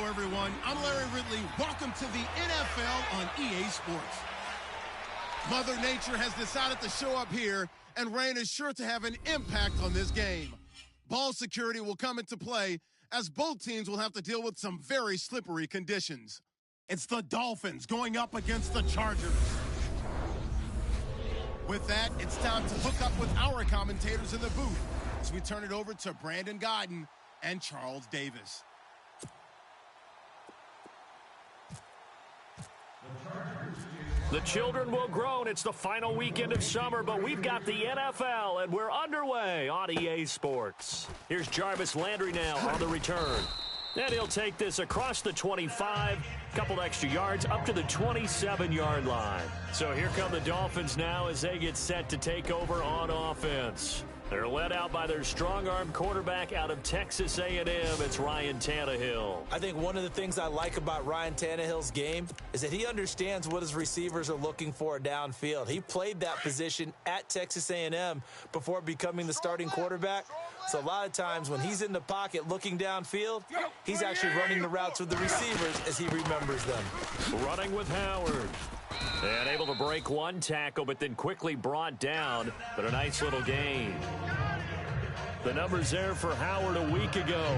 everyone. I'm Larry Ridley. Welcome to the NFL on EA Sports. Mother Nature has decided to show up here, and rain is sure to have an impact on this game. Ball security will come into play as both teams will have to deal with some very slippery conditions. It's the Dolphins going up against the Chargers. With that, it's time to hook up with our commentators in the booth as we turn it over to Brandon Godden and Charles Davis. The children will groan. It's the final weekend of summer, but we've got the NFL, and we're underway on EA Sports. Here's Jarvis Landry now on the return. And he'll take this across the 25, couple extra yards, up to the 27-yard line. So here come the Dolphins now as they get set to take over on offense. They're led out by their strong-arm quarterback out of Texas A&M. It's Ryan Tannehill. I think one of the things I like about Ryan Tannehill's game is that he understands what his receivers are looking for downfield. He played that position at Texas A&M before becoming the starting quarterback. So a lot of times when he's in the pocket looking downfield, he's actually running the routes with the receivers as he remembers them. Running with Howard. And able to break one tackle, but then quickly brought down. But a nice little gain. The numbers there for Howard a week ago.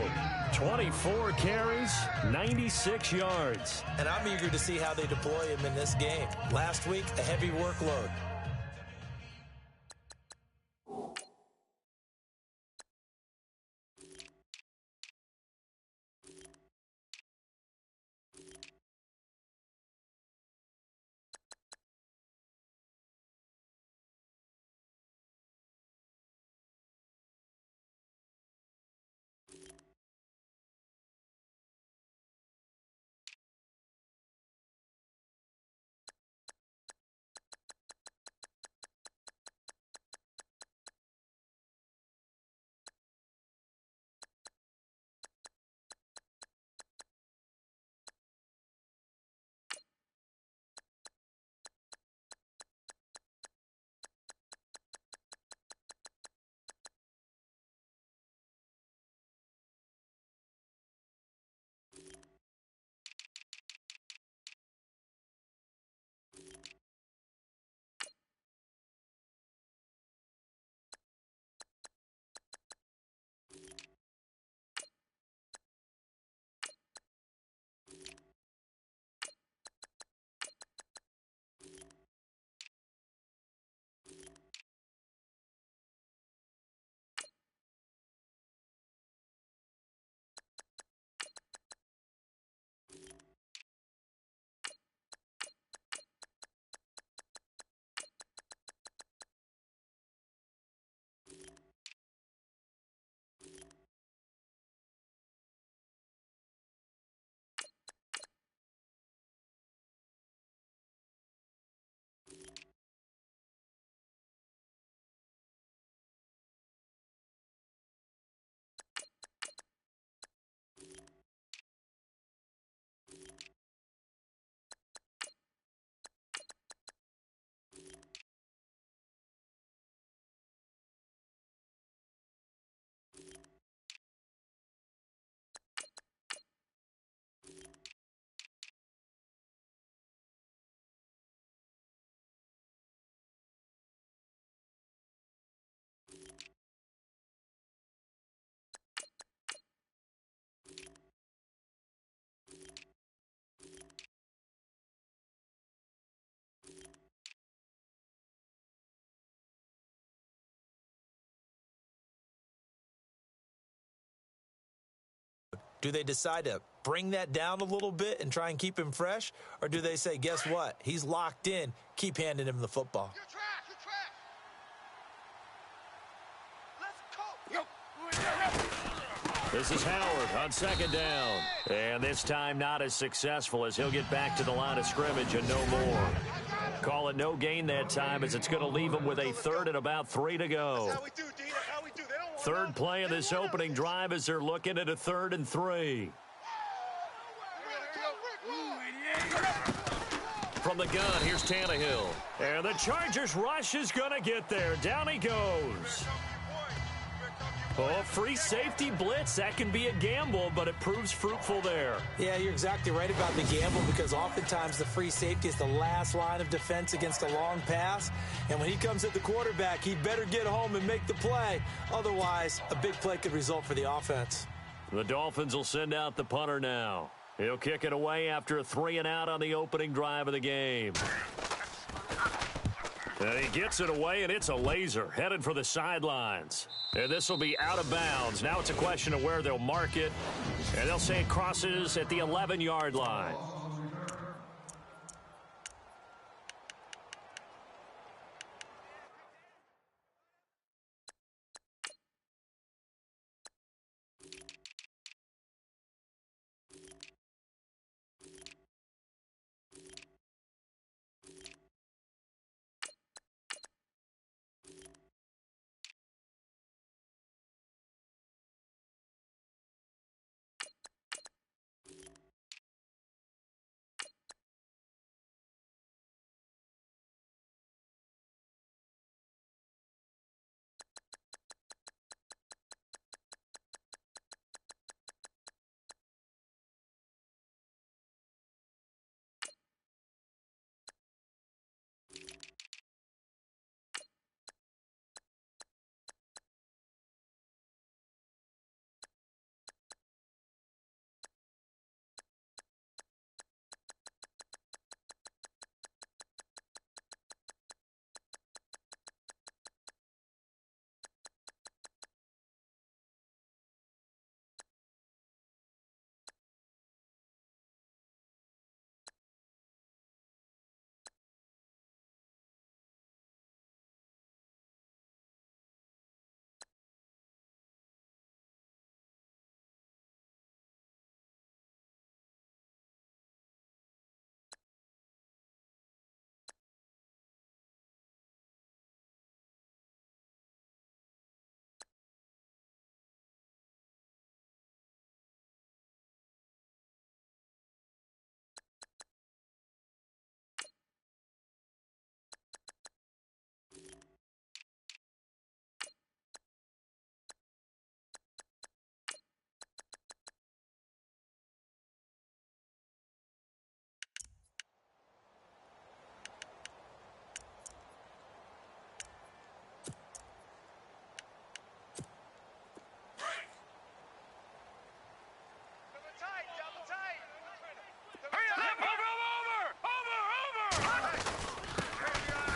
24 carries, 96 yards. And I'm eager to see how they deploy him in this game. Last week, a heavy workload. Do they decide to bring that down a little bit and try and keep him fresh? Or do they say, guess what? He's locked in. Keep handing him the football. This is Howard on second down. And this time not as successful as he'll get back to the line of scrimmage and no more. Call it no gain that time as it's going to leave him with a third and about 3 to go. Third play of this opening drive as they're looking at a 3rd and 3. From the gun, here's Tannehill. And the Chargers rush is going to get there. Down he goes. Oh, free safety blitz. That can be a gamble, but it proves fruitful there. Yeah, you're exactly right about the gamble because oftentimes the free safety is the last line of defense against a long pass. And when he comes at the quarterback, he'd better get home and make the play. Otherwise, a big play could result for the offense. The Dolphins will send out the punter now. He'll kick it away after a 3-and-out on the opening drive of the game. And he gets it away, and it's a laser headed for the sidelines. And this will be out of bounds. Now it's a question of where they'll mark it. And they'll say it crosses at the 11-yard line.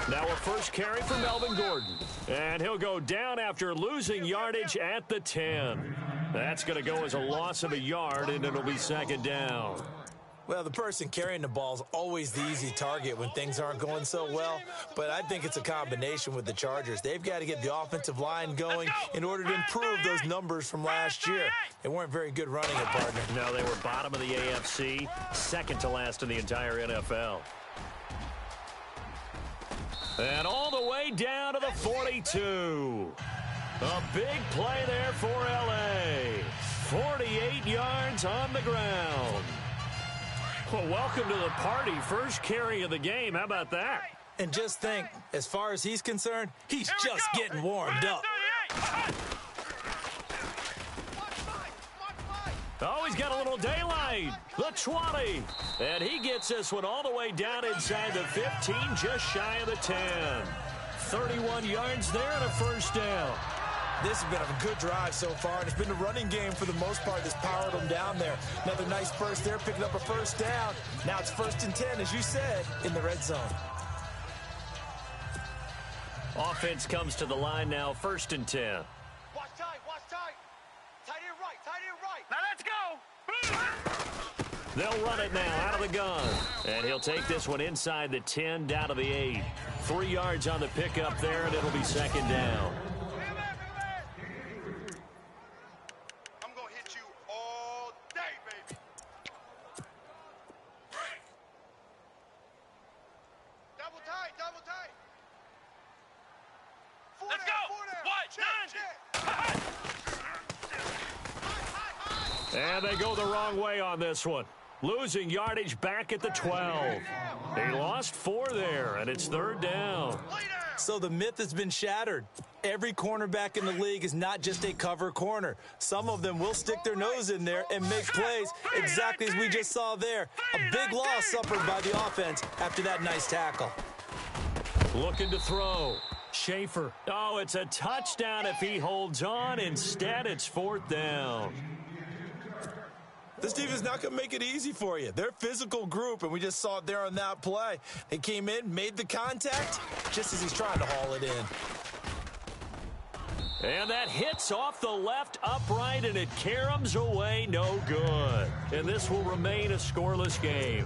Now a first carry for Melvin Gordon. And he'll go down after losing yardage at the 10. That's going to go as a loss of a yard, and it'll be second down. Well, the person carrying the ball is always the easy target when things aren't going so well. But I think it's a combination with the Chargers. They've got to get the offensive line going in order to improve those numbers from last year. They weren't very good running it, partner. No, they were bottom of the AFC, second to last in the entire NFL. And all the way down to the 42. A big play there for L.A. 48 yards on the ground. Well, welcome to the party. First carry of the game. How about that? And just think, as far as he's concerned, he's just getting warmed up. Oh, he's got a little daylight. The 20. And he gets this one all the way down inside the 15, just shy of the 10. 31 yards there and a first down. This has been a good drive so far, and it's been the running game for the most part that's powered them down there. Another nice burst there, picking up a first down. Now it's 1st and 10, as you said, in the red zone. Offense comes to the line now, 1st and 10. Watch tight, watch tight. Tight end right. Now let's go. They'll run it now out of the gun. And he'll take this one inside the 10, down to the 8. 3 yards on the pickup there, and it'll be second down. I'm going to hit you all day, baby. Double tight. Let's go. What? 9. And they go the wrong way on this one. Losing yardage back at the 12. They lost 4 there, and it's 3rd down. So the myth has been shattered. Every cornerback in the league is not just a cover corner. Some of them will stick their nose in there and make plays exactly as we just saw there. A big loss suffered by the offense after that nice tackle. Looking to throw. Schaefer. Oh, it's a touchdown if he holds on. Instead, it's 4th down. This team is not going to make it easy for you. They're a physical group, and we just saw it there on that play. They came in, made the contact, just as he's trying to haul it in. And that hits off the left upright, and it caroms away, no good. And this will remain a scoreless game.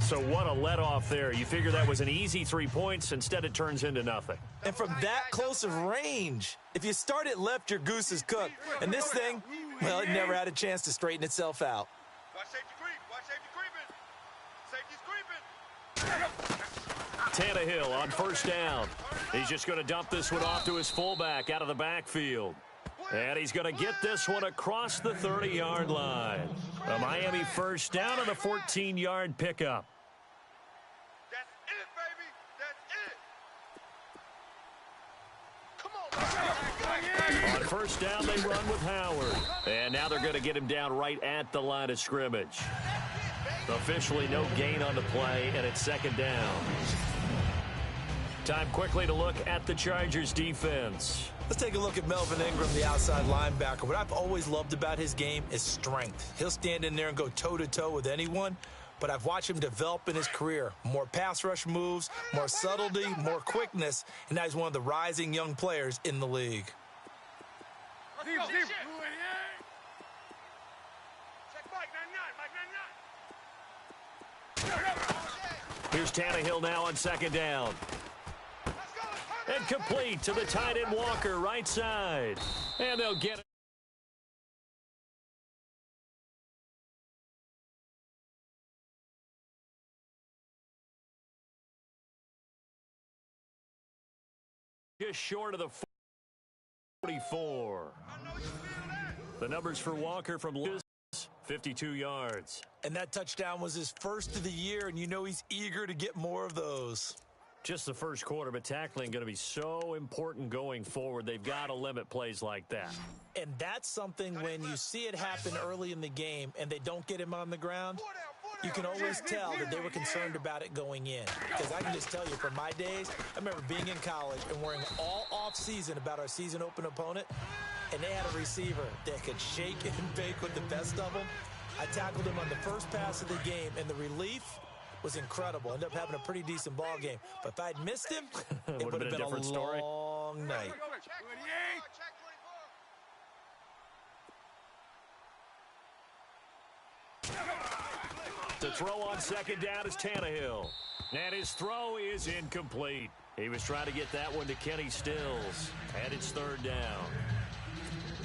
So what a let-off there. You figure that was an easy 3 points. Instead, it turns into nothing. And from that close of range, if you start it left, your goose is cooked. And this thing, well, it never had a chance to straighten itself out. Watch safety creep. Watch safety creeping. Safety's creeping. Tannehill on 1st down. He's just going to dump this one off to his fullback out of the backfield. And he's going to get this one across the 30-yard line. A Miami 1st down and a 14-yard pickup. That's it, baby. That's it. Come on. On 1st down, they run with Howard. And now they're going to get him down right at the line of scrimmage. Officially no gain on the play, and it's 2nd down. Time quickly to look at the Chargers defense. Let's take a look at Melvin Ingram, the outside linebacker. What I've always loved about his game is strength. He'll stand in there and go toe-to-toe with anyone, but I've watched him develop in his career. More pass rush moves, more subtlety, more quickness, and now he's one of the rising young players in the league. Check Mike 99. Here's Tannehill now on 2nd down. And complete to the tight end Walker, right side. And they'll get it. Just short of the 44. The numbers for Walker from 52 yards. And that touchdown was his first of the year, and you know he's eager to get more of those. Just the first quarter, but tackling going to be so important going forward. They've got to limit plays like that. And that's something when you see it happen early in the game and they don't get him on the ground, you can always tell that they were concerned about it going in. Because I can just tell you, from my days, I remember being in college and worrying all off-season about our season open opponent, and they had a receiver that could shake and bake with the best of them. I tackled him on the first pass of the game, and the relief was incredible. Ended up having a pretty decent ball game. But if I'd missed him, it would have been a different story. long night. The throw on 2nd down is Tannehill. And his throw is incomplete. He was trying to get that one to Kenny Stills. And it's 3rd down.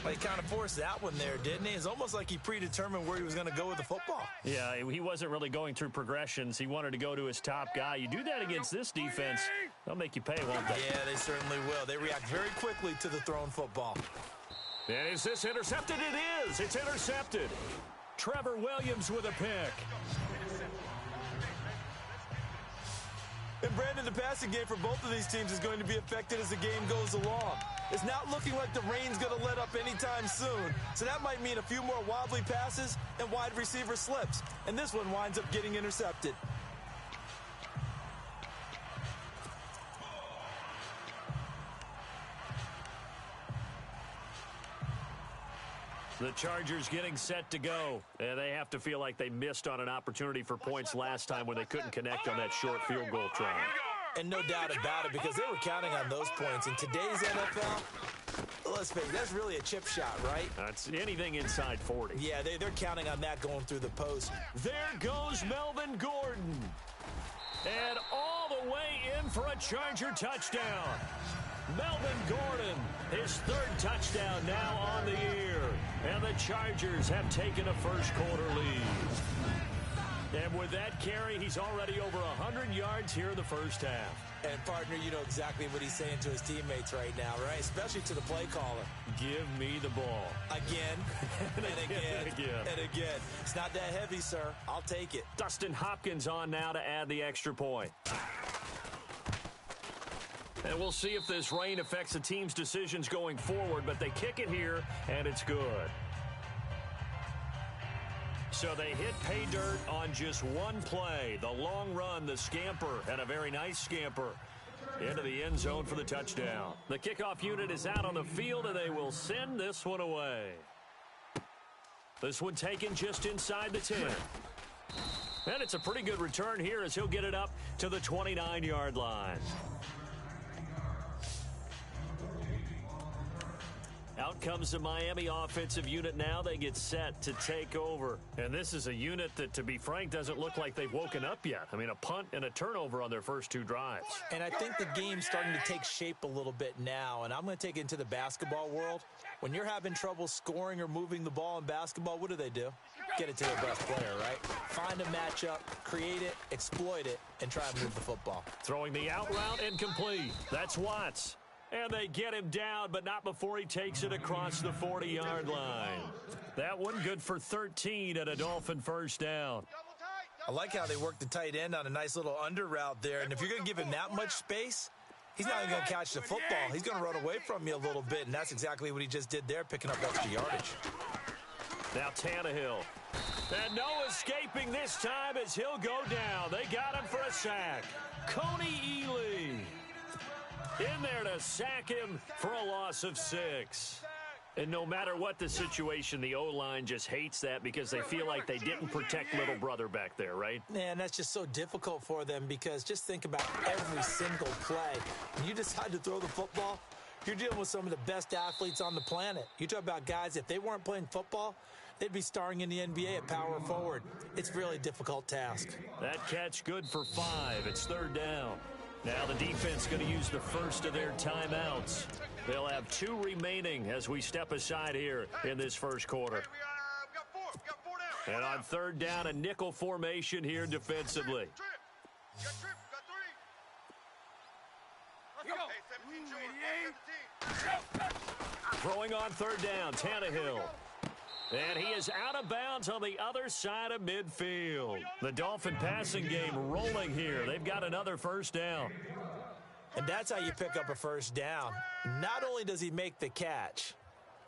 Well, he kind of forced that one there, didn't he? It's almost like he predetermined where he was going to go with the football. Yeah, he wasn't really going through progressions. He wanted to go to his top guy. You do that against this defense, they'll make you pay, won't they? Yeah, they certainly will. They react very quickly to the thrown football. And is this intercepted? It is. It's intercepted. Trevor Williams with a pick. And Brandon, the passing game for both of these teams is going to be affected as the game goes along. It's not looking like the rain's going to let up anytime soon. So that might mean a few more wobbly passes and wide receiver slips. And this one winds up getting intercepted. The Chargers getting set to go. And they have to feel like they missed on an opportunity for points last time when they couldn't connect on that short field goal try. And no doubt about it, because they were counting on those points. In today's NFL, let's face it, that's really a chip shot, right? That's anything inside 40. Yeah, they're counting on that going through the post. There goes Melvin Gordon. And all the way in for a Charger touchdown. Melvin Gordon, his 3rd touchdown now on the year. And the Chargers have taken a first quarter lead. And with that carry, he's already over 100 yards here in the first half. And, partner, you know exactly what he's saying to his teammates right now, right? Especially to the play caller. Give me the ball. Again, and again, and again. and again. It's not that heavy, sir. I'll take it. Dustin Hopkins on now to add the extra point. And we'll see if this rain affects the team's decisions going forward, but they kick it here, and it's good. So they hit pay dirt on just one play. The long run, the scamper, and a very nice scamper into the end zone for the touchdown. The kickoff unit is out on the field, and they will send this one away. This one taken just inside the 10. And it's a pretty good return here as he'll get it up to the 29-yard line. Out comes the Miami offensive unit now. They get set to take over. And this is a unit that, to be frank, doesn't look like they've woken up yet. I mean, a punt and a turnover on their first two drives. And I think the game's starting to take shape a little bit now. And I'm going to take it into the basketball world. When you're having trouble scoring or moving the ball in basketball, what do? Get it to their best player, right? Find a matchup, create it, exploit it, and try and move the football. Throwing the out route incomplete. That's Watts. And they get him down, but not before he takes it across the 40-yard line. That one good for 13 and a Dolphin first down. I like how they work the tight end on a nice little under route there. And if you're going to give him that much space, he's not even going to catch the football. He's going to run away from you a little bit, and that's exactly what he just did there, picking up extra yardage. Now Tannehill. And no escaping this time as he'll go down. They got him for a sack. Coney Ely in there to sack him for a loss of 6. And no matter what the situation, the O-line just hates that because they feel like they didn't protect little brother back there, right? Man, that's just so difficult for them because just think about every single play. When you decide to throw the football, you're dealing with some of the best athletes on the planet. You talk about guys, if they weren't playing football, they'd be starring in the NBA at power forward. It's a really difficult task. That catch good for 5. It's third down. Now the defense going to use the first of their timeouts. They'll have 2 remaining as we step aside here in this first quarter. And on third down, a nickel formation here defensively. Throwing on third down, Tannehill. And he is out of bounds on the other side of midfield. The Dolphin passing game rolling here. They've got another first down. And that's how you pick up a first down. Not only does he make the catch,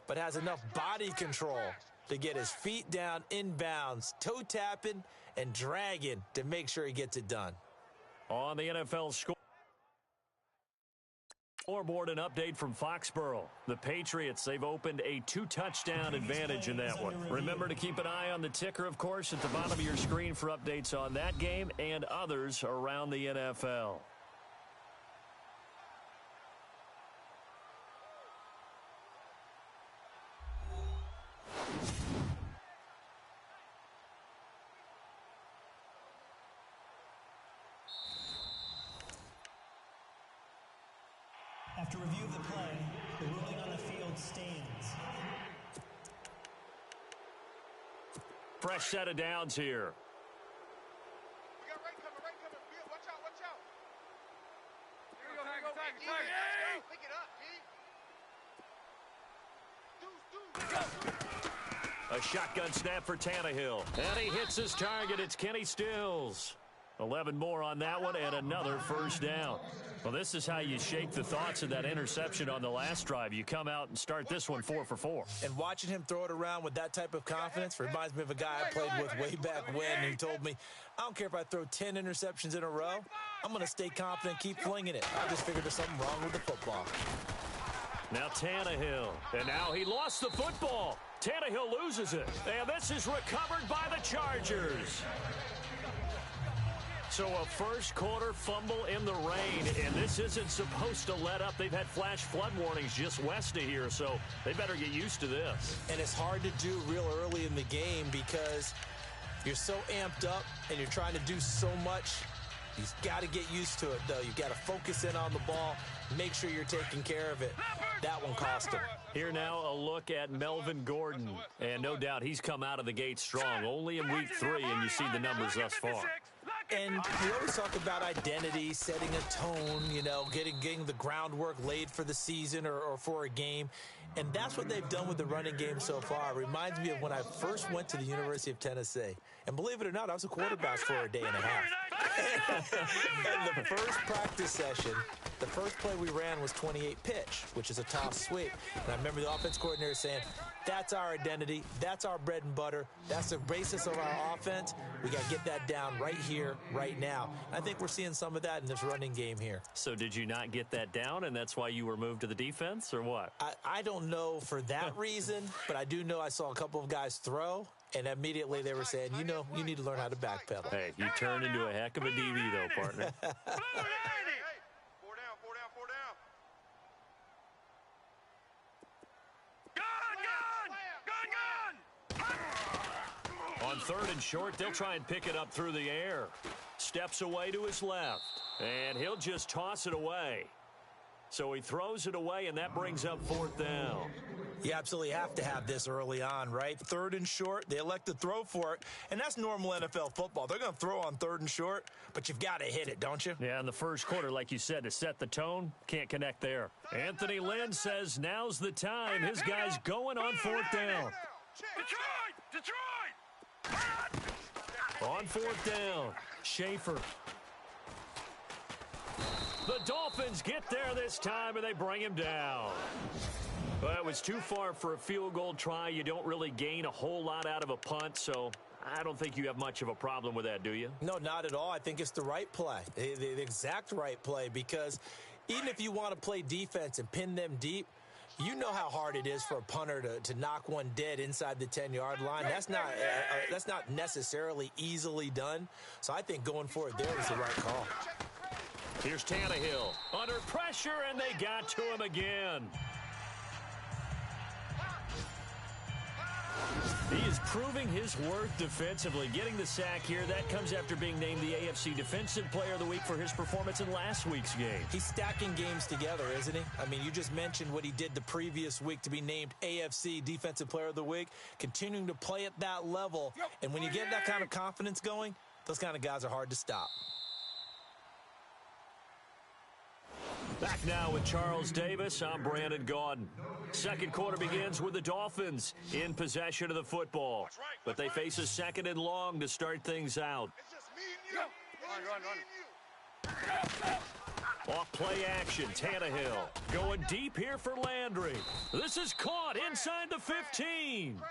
but has enough body control to get his feet down inbounds, toe tapping and dragging to make sure he gets it done. On the NFL scoreboard, an update from Foxborough. The Patriots, they've opened a 2-touchdown advantage in that one. Remember to keep an eye on the ticker, of course, at the bottom of your screen for updates on that game and others around the NFL. After review of the play, the ruling on the field stands. Fresh set of downs here. We got right coming. Watch out. Here we go. Pick it up, D. A shotgun snap for Tannehill. And he hits his target. It's Kenny Stills. 11 more on that one and another first down. Well, this is how you shake the thoughts of that interception on the last drive. You come out and start this one 4 for 4. And watching him throw it around with that type of confidence reminds me of a guy I played with way back when who told me, I don't care if I throw 10 interceptions in a row. I'm going to stay confident, keep flinging it. I just figured there's something wrong with the football. Now Tannehill. And now he lost the football. Tannehill loses it. And this is recovered by the Chargers. So a first quarter fumble in the rain, and this isn't supposed to let up. They've had flash flood warnings just west of here, so they better get used to this. And it's hard to do real early in the game because you're so amped up and you're trying to do so much. You've got to get used to it, though. You've got to focus in on the ball, make sure you're taking care of it. That one cost him. Here now a look at Melvin Gordon, and no doubt he's come out of the gate strong. Only in week 3, and you see the numbers thus far. And we always talk about identity, setting a tone, getting the groundwork laid for the season or for a game. And that's what they've done with the running game so far. It reminds me of when I first went to the University of Tennessee. And believe it or not, I was a quarterback for a day and a half. And the first practice session, the first play we ran was 28 pitch, which is a toss sweep. And I remember the offense coordinator saying, that's our identity. That's our bread and butter. That's the basis of our offense. We got to get that down right here, right now. I think we're seeing some of that in this running game here. So did you not get that down, and that's why you were moved to the defense, or what? I don't know for that reason, but I do know I saw a couple of guys throw, and immediately they were saying, you know, you need to learn how to backpedal. Hey, you turned into a heck of a DB, though, partner. Hey, four down, four down, four down. On 3rd and short, they'll try and pick it up through the air. Steps away to his left, and he'll just toss it away. So he throws it away, and that brings up 4th down. You absolutely have to have this early on, right? 3rd and short, they elect to throw for it, and that's normal NFL football. They're going to throw on 3rd and short, but you've got to hit it, don't you? Yeah, in the first quarter, like you said, to set the tone, can't connect there. Anthony Lynn says now's the time. His guy's going on 4th down. Detroit! On 4th down, Schaefer. The Dolphins get there this time, and they bring him down. Well, it was too far for a field goal try. You don't really gain a whole lot out of a punt, so I don't think you have much of a problem with that, do you? No, not at all. I think it's the right play, the exact right play, because even if you want to play defense and pin them deep, you know how hard it is for a punter to knock one dead inside the 10-yard line. That's not necessarily easily done. So I think going for it there was the right call. Here's Tannehill under pressure, and they got to him again. He is proving his worth defensively, getting the sack here. That comes after being named the AFC Defensive Player of the Week for his performance in last week's game. He's stacking games together, isn't he? I mean, you just mentioned what he did the previous week to be named AFC Defensive Player of the Week, continuing to play at that level. And when you get that kind of confidence going, those kind of guys are hard to stop. Back now with Charles Davis, I'm Brandon Gaudin. Second quarter begins with the Dolphins in possession of the football. But they face a 2nd and long to start things out. It's just me and you. Run. Off play action, Tannehill going deep here for Landry. This is caught inside the 15.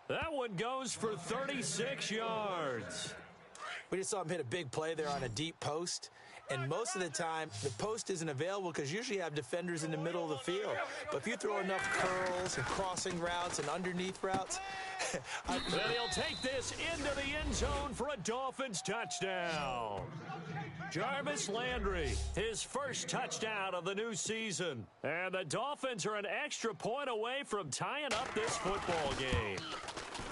That one goes for 36 yards. We just saw him hit a big play there on a deep post. And most of the time, the post isn't available because usually you have defenders in the middle of the field. But if you throw enough curls and crossing routes and underneath routes... Then he'll take this into the end zone for a Dolphins touchdown. Jarvis Landry, his first touchdown of the new season. And the Dolphins are an extra point away from tying up this football game.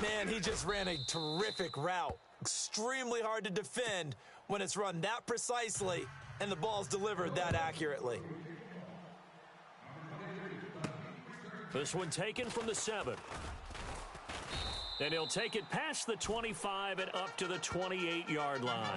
Man, he just ran a terrific route. Extremely hard to defend when it's run that precisely and the ball's delivered that accurately. This one taken from the 7. And he'll take it past the 25 and up to the 28-yard line.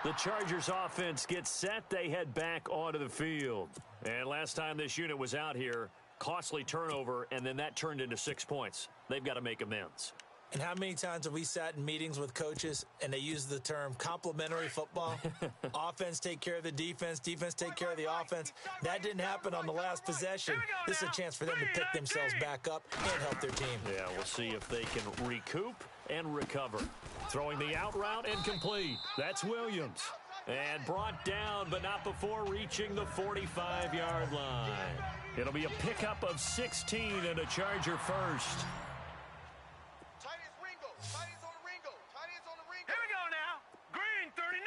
The Chargers offense gets set. They head back onto the field. And last time this unit was out here, costly turnover, and then that turned into 6 points. They've got to make amends. And how many times have we sat in meetings with coaches and they use the term complementary football? Offense take care of the defense, defense take care of the offense. That didn't happen on the last possession. This is a chance for them to pick themselves back up and help their team. Yeah, we'll see if they can recoup and recover. Throwing the out route and complete. That's Williams. And brought down, but not before reaching the 45-yard line. It'll be a pickup of 16 and a Charger first. Here we go now. Green, 39.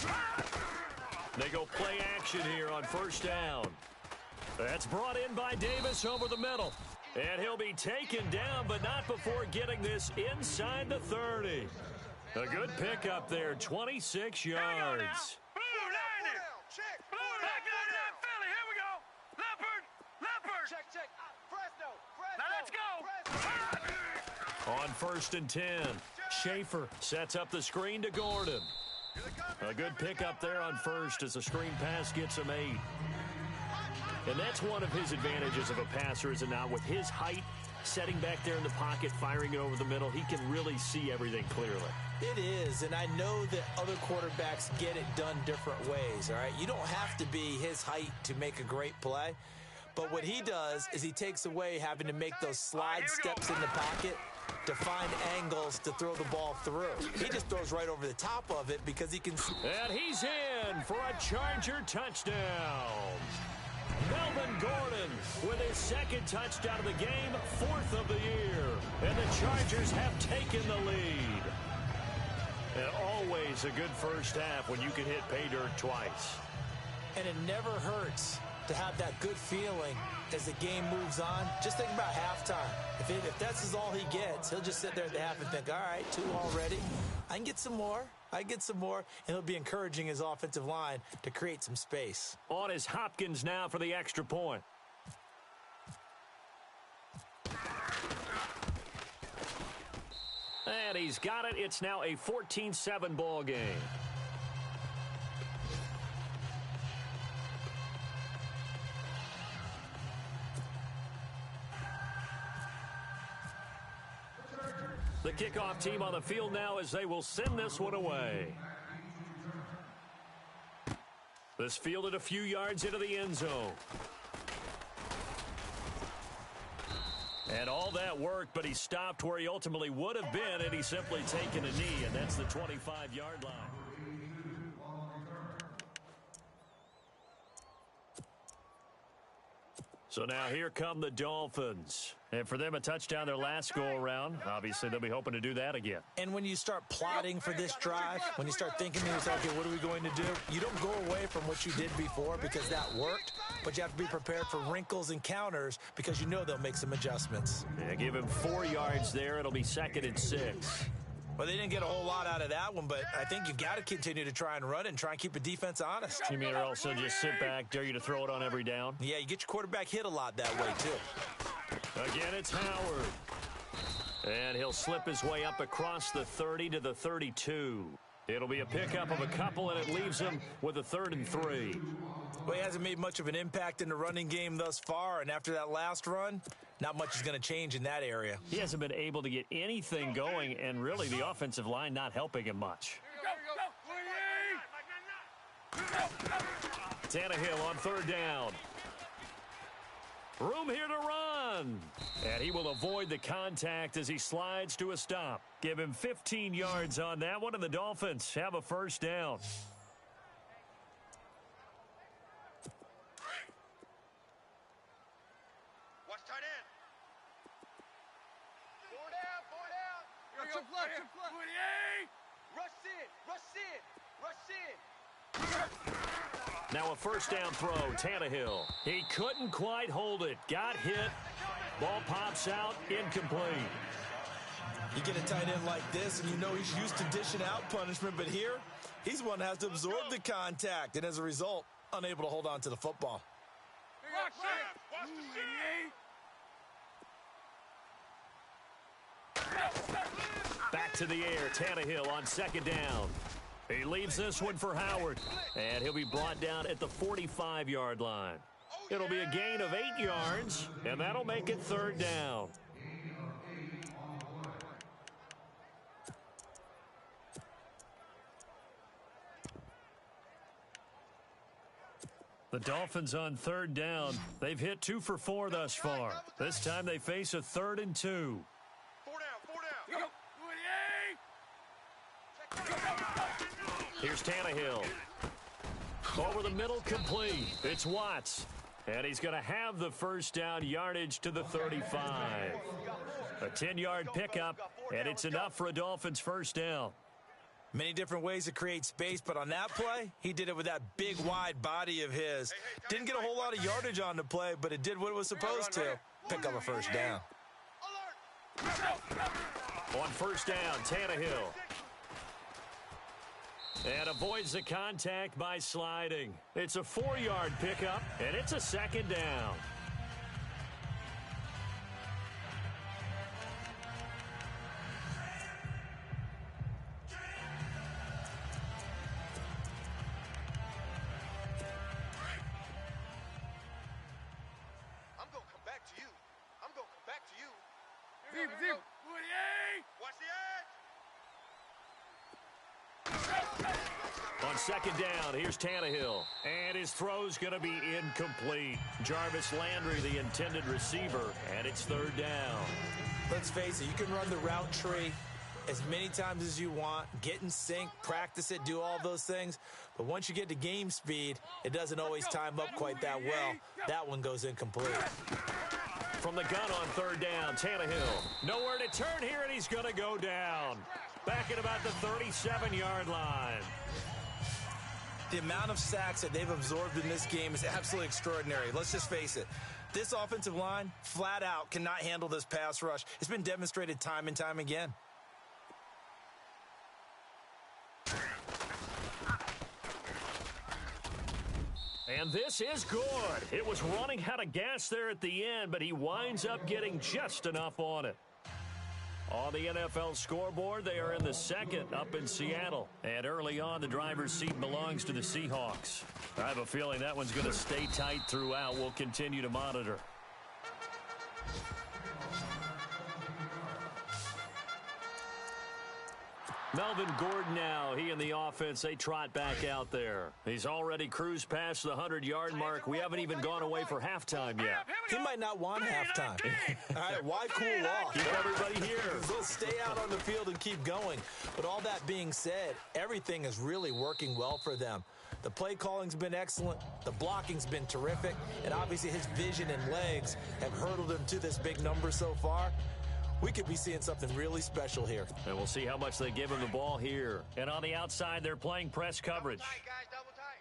Gun. They go play action here on first down. That's brought in by Davis over the middle. And he'll be taken down, but not before getting this inside the 30. A good pickup there, 26 yards. Blue, 90. Blue, back line out, Philly. Here we go. Leopard. Check. Fresno. Now let's go. On first and 10, Schaefer sets up the screen to Gordon. A good pickup there on first as the screen pass gets him 8. And that's one of his advantages of a passer, is it not? With his height, setting back there in the pocket, firing it over the middle, he can really see everything clearly. It is, and I know that other quarterbacks get it done different ways, all right? You don't have to be his height to make a great play, but what he does is he takes away having to make those slide steps in the pocket to find angles to throw the ball through. He just throws right over the top of it because he can... And he's in for a Charger touchdown. Melvin Gordon with his second touchdown of the game, 4th of the year. And the Chargers have taken the lead. And always a good first half when you can hit pay dirt twice. And it never hurts to have that good feeling as the game moves on. Just think about halftime. If that's all he gets, he'll just sit there at the half and think, all right, 2 already. I can get some more. And he'll be encouraging his offensive line to create some space. On is Hopkins now for the extra point. And he's got it. It's now a 14-7 ball game. The kickoff team on the field now as they will send this one away. This fielded a few yards into the end zone. And all that worked, but he stopped where he ultimately would have been had he simply taken a knee, and that's the 25-yard line. So now here come the Dolphins. And for them, a touchdown their last go-around. Obviously, they'll be hoping to do that again. And when you start plotting for this drive, when you start thinking to yourself, okay, what are we going to do? You don't go away from what you did before because that worked, but you have to be prepared for wrinkles and counters because you know they'll make some adjustments. Yeah, give him 4 yards there. It'll be 2nd and 6. Well, they didn't get a whole lot out of that one, but I think you've got to continue to try and run it and try and keep the defense honest. You mean or else they'll just sit back, dare you to throw it on every down? Yeah, you get your quarterback hit a lot that way, too. Again, it's Howard. And he'll slip his way up across the 30 to the 32. It'll be a pickup of a couple, and it leaves him with a 3rd and 3. Well, he hasn't made much of an impact in the running game thus far, and after that last run, not much is going to change in that area. He hasn't been able to get anything going, and really the offensive line not helping him much. Tannehill on 3rd down. Room here to run. And he will avoid the contact as he slides to a stop. Give him 15 yards on that one, and the Dolphins have a 1st down. Watch tight end. 4 down. Chip left. Rush in. Now a 1st down throw, Tannehill. He couldn't quite hold it. Got hit. Ball pops out, incomplete. You get a tight end like this, and you know he's used to dishing out punishment, but here, he's one that has to absorb the contact, and as a result, unable to hold on to the football. Back to the air, Tannehill on 2nd down. He leaves this one for Howard, and he'll be brought down at the 45-yard line. It'll be a gain of 8 yards, and that'll make it 3rd down. The Dolphins on 3rd down. They've hit 2 for 4 thus far. This time they face a 3rd and 2. 4 down. Here's Tannehill. Over the middle, complete. It's Watts. And he's going to have the 1st down, yardage to the 35. A 10-yard pickup, and it's enough for a Dolphins 1st down. Many different ways to create space, but on that play, he did it with that big, wide body of his. Didn't get a whole lot of yardage on the play, but it did what it was supposed to. Pick up a 1st down. On 1st down, Tannehill. And avoids the contact by sliding. It's a 4-yard pickup, and it's a 2nd down. Watch the edge. On second down, here's Tannehill. And his throw's going to be incomplete. Jarvis Landry, the intended receiver, and it's third down. Let's face it, you can run the route tree as many times as you want, get in sync, practice it, do all those things. But once you get to game speed, it doesn't always time up quite that well. That one goes incomplete. From the gun on third down, Tannehill. Nowhere to turn here, and he's going to go down. Back at about the 37-yard line. The amount of sacks that they've absorbed in this game is absolutely extraordinary. Let's just face it. This offensive line, flat out, cannot handle this pass rush. It's been demonstrated time and time again. And this is good. It was running out of gas there at the end, but he winds up getting just enough on it. On the NFL scoreboard, they are in the second up in Seattle. And early on, the driver's seat belongs to the Seahawks. I have a feeling that one's going to stay tight throughout. We'll continue to monitor. Melvin Gordon now, he and the offense, they trot back out there. He's already cruised past the 100-yard mark. We haven't even gone away for halftime yet. He might not want halftime. All right, why cool off? Keep everybody here. They'll stay out on the field and keep going. But all that being said, everything is really working well for them. The play calling's been excellent. The blocking's been terrific. And obviously his vision and legs have hurdled him to this big number so far. We could be seeing something really special here. And we'll see how much they give him the ball here. And on the outside, they're playing press coverage. Double tight, guys, double tight.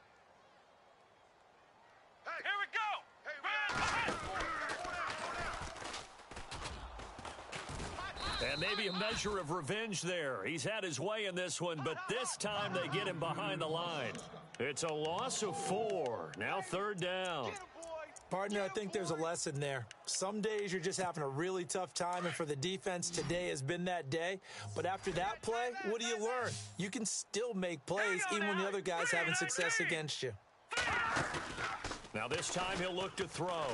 Hey, Here we go. And maybe a measure of revenge there. He's had his way in this one, but this time they get him behind the line. It's a loss of 4. Now third down. Partner, I think there's a lesson there. Some days you're just having a really tough time, and for the defense, today has been that day. But after that play, what do you learn? You can still make plays even when the other guy's having success against you. Now this time he'll look to throw.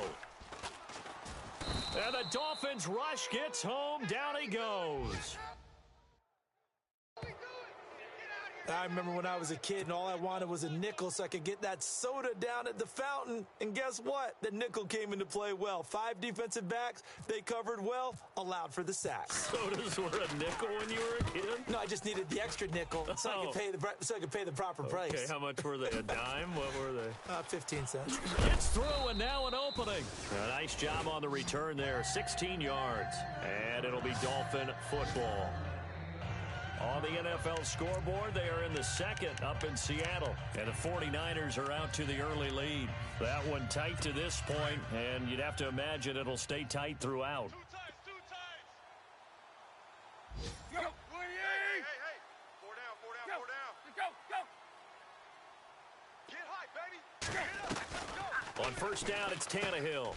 And the Dolphins rush gets home. Down he goes. I remember when I was a kid and all I wanted was a nickel so I could get that soda down at the fountain. And guess what? The nickel came into play well. 5 defensive backs, they covered well, allowed for the sack. Sodas were a nickel when you were a kid? No, I just needed the extra nickel so I could pay the proper price. Okay, how much were they? A dime? What were they? 15 cents. It's through and now an opening. A nice job on the return there. 16 yards. And it'll be Dolphin football. On the NFL scoreboard, they are in the second up in Seattle. And the 49ers are out to the early lead. That one tight to this point, and you'd have to imagine it'll stay tight throughout. Two times. Go. Hey. 4 down. Go. Get high, baby. Get up. Go. On first down, it's Tannehill.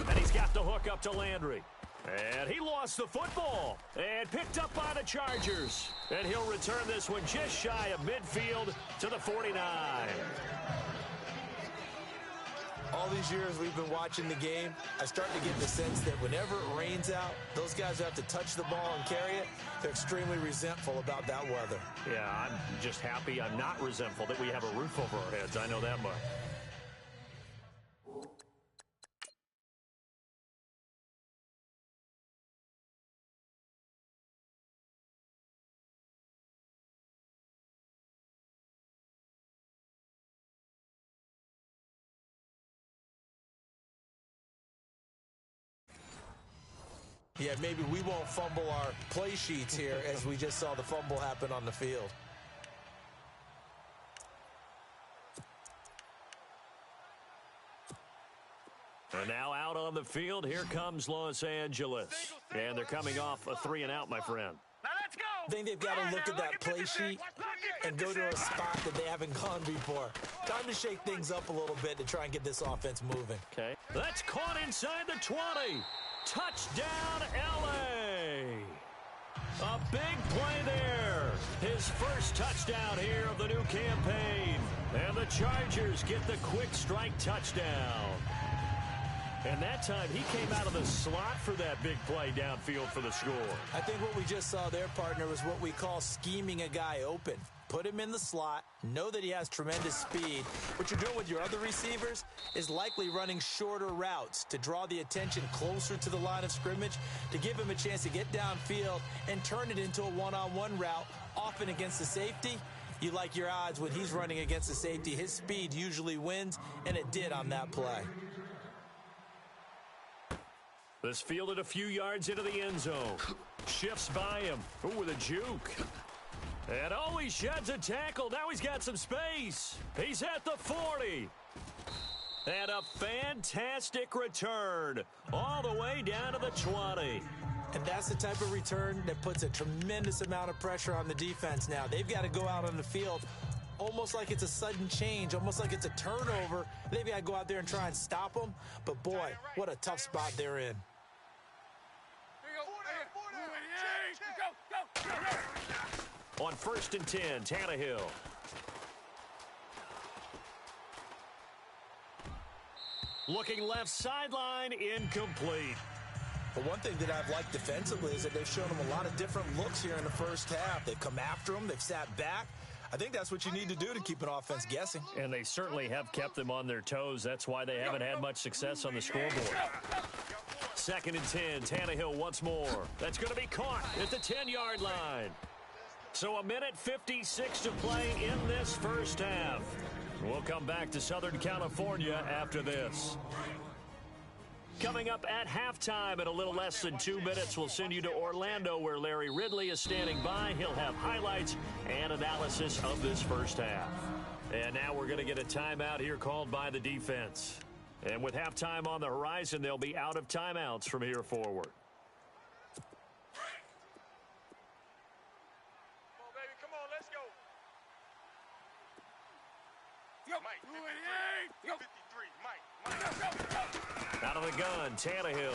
And he's got the hook up to Landry. And he lost the football and picked up by the Chargers. And he'll return this one just shy of midfield to the 49. All these years we've been watching the game, I start to get the sense that whenever it rains out, those guys who have to touch the ball and carry it, they're extremely resentful about that weather. Yeah, I'm just happy I'm not resentful that we have a roof over our heads. I know that much. Yeah, maybe we won't fumble our play sheets here as we just saw the fumble happen on the field. And now out on the field, here comes Los Angeles. And they're coming off a 3-and-out, my friend. Now let's go. I think they've got to look at that play sheet and go to a spot that they haven't gone before. Time to shake things up a little bit to try and get this offense moving. Okay. That's caught inside the 20. Touchdown, L.A. A big play there. His first touchdown here of the new campaign. And the Chargers get the quick strike touchdown. And that time, he came out of the slot for that big play downfield for the score. I think what we just saw there, partner, was what we call scheming a guy open. Put him in the slot, know that he has tremendous speed. What you're doing with your other receivers is likely running shorter routes to draw the attention closer to the line of scrimmage, to give him a chance to get downfield and turn it into a one-on-one route, often against the safety. You like your odds when he's running against the safety. His speed usually wins, and it did on that play. This fielded a few yards into the end zone. Shifts by him. Ooh, with a juke. And oh, he sheds a tackle. Now he's got some space. He's at the 40. And a fantastic return all the way down to the 20. And that's the type of return that puts a tremendous amount of pressure on the defense now. They've got to go out on the field almost like it's a sudden change, almost like it's a turnover. They've got to go out there and try and stop them. But, boy, what a tough spot they're in. On 1st and 10, Tannehill. Looking left sideline, incomplete. But one thing that I've liked defensively is that they've shown them a lot of different looks here in the first half. They've come after them. They've sat back. I think that's what you need to do to keep an offense guessing. And they certainly have kept them on their toes. That's why they haven't had much success on the scoreboard. 2nd and 10, Tannehill once more. That's going to be caught at the 10-yard line. So 1:56 to play in this first half. We'll come back to Southern California after this. Coming up at halftime in a little less than 2 minutes, we'll send you to Orlando where Larry Ridley is standing by. He'll have highlights and analysis of this first half. And now we're going to get a timeout here called by the defense. And with halftime on the horizon, they'll be out of timeouts from here forward. Out of the gun, Tannehill.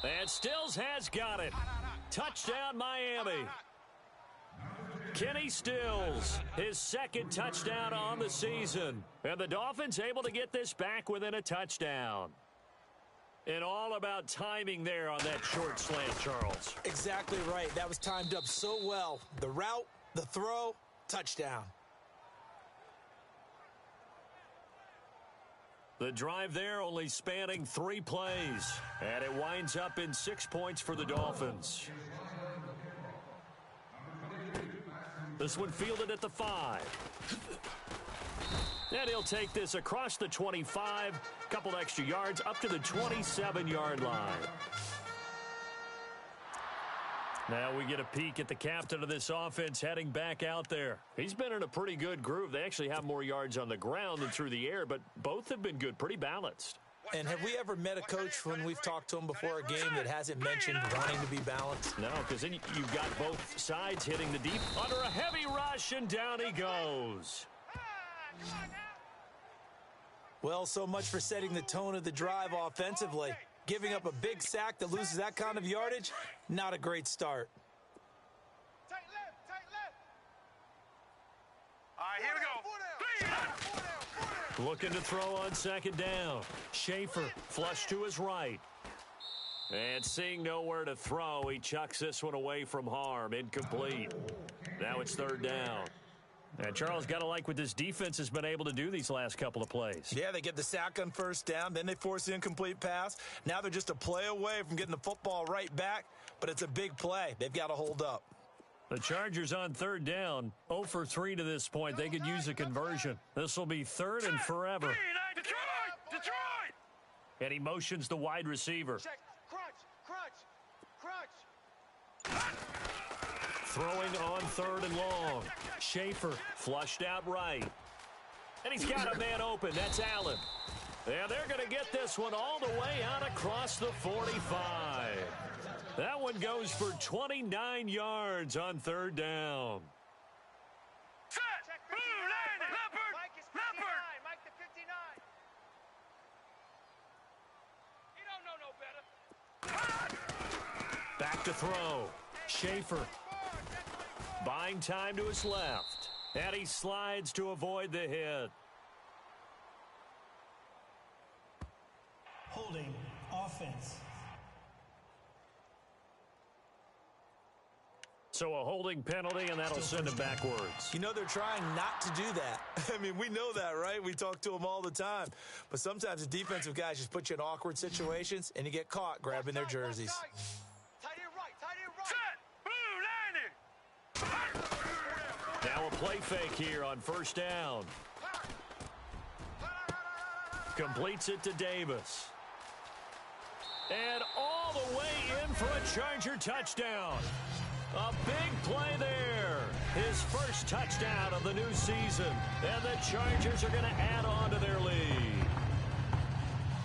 And Stills has got it. Touchdown, Miami. Kenny Stills, his 2nd touchdown on the season. And the Dolphins able to get this back within a touchdown. And all about timing there on that short slant, Charles. Exactly right. That was timed up so well. The route, the throw, touchdown. The drive there only spanning 3 plays. And it winds up in 6 points for the Dolphins. This one fielded at the 5. And he'll take this across the 25. Couple extra yards up to the 27-yard line. Now we get a peek at the captain of this offense heading back out there. He's been in a pretty good groove. They actually have more yards on the ground than through the air, but both have been good, pretty balanced. And have we ever met a coach when we've talked to him before a game that hasn't mentioned wanting to be balanced? No, because then you've got both sides hitting the deep under a heavy rush, and down he goes. Well, so much for setting the tone of the drive offensively. Giving up a big sack that loses that kind of yardage, not a great start. Tight left, tight left. All right, here we go. Looking to throw on 2nd down. Schaefer flush to his right. And seeing nowhere to throw, he chucks this one away from harm. Incomplete. Now it's 3rd down. And Charles, got to like what this defense has been able to do these last couple of plays. Yeah, they get the sack on 1st down, then they force the incomplete pass. Now they're just a play away from getting the football right back, but it's a big play. They've got to hold up. The Chargers on 3rd down, 0 for 3 to this point. They could use a conversion. This will be 3rd and forever. Detroit! And he motions the wide receiver. Check. Crunch. Throwing on 3rd and long. Schaefer flushed out right. And he's got a man open. That's Allen. And they're going to get this one all the way out across the 45. That one goes for 29 yards on 3rd down. Set! Blue line! Leopard! Mike is 59. Leopard! Mike the 59. He don't know no better. Back to throw. Schaefer buying time to his left. And he slides to avoid the hit. Holding. Offense. So a holding penalty, and that'll send him backwards. You know, they're trying not to do that. I mean, we know that, right? We talk to them all the time. But sometimes the defensive guys just put you in awkward situations, and you get caught grabbing their jerseys. Tight end right, tight end right. Set. Blue, 90. Now a play fake here on first down. Completes it to Davis. And all the way in for a Charger touchdown. A big play there. His first touchdown of the new season. And the Chargers are going to add on to their lead.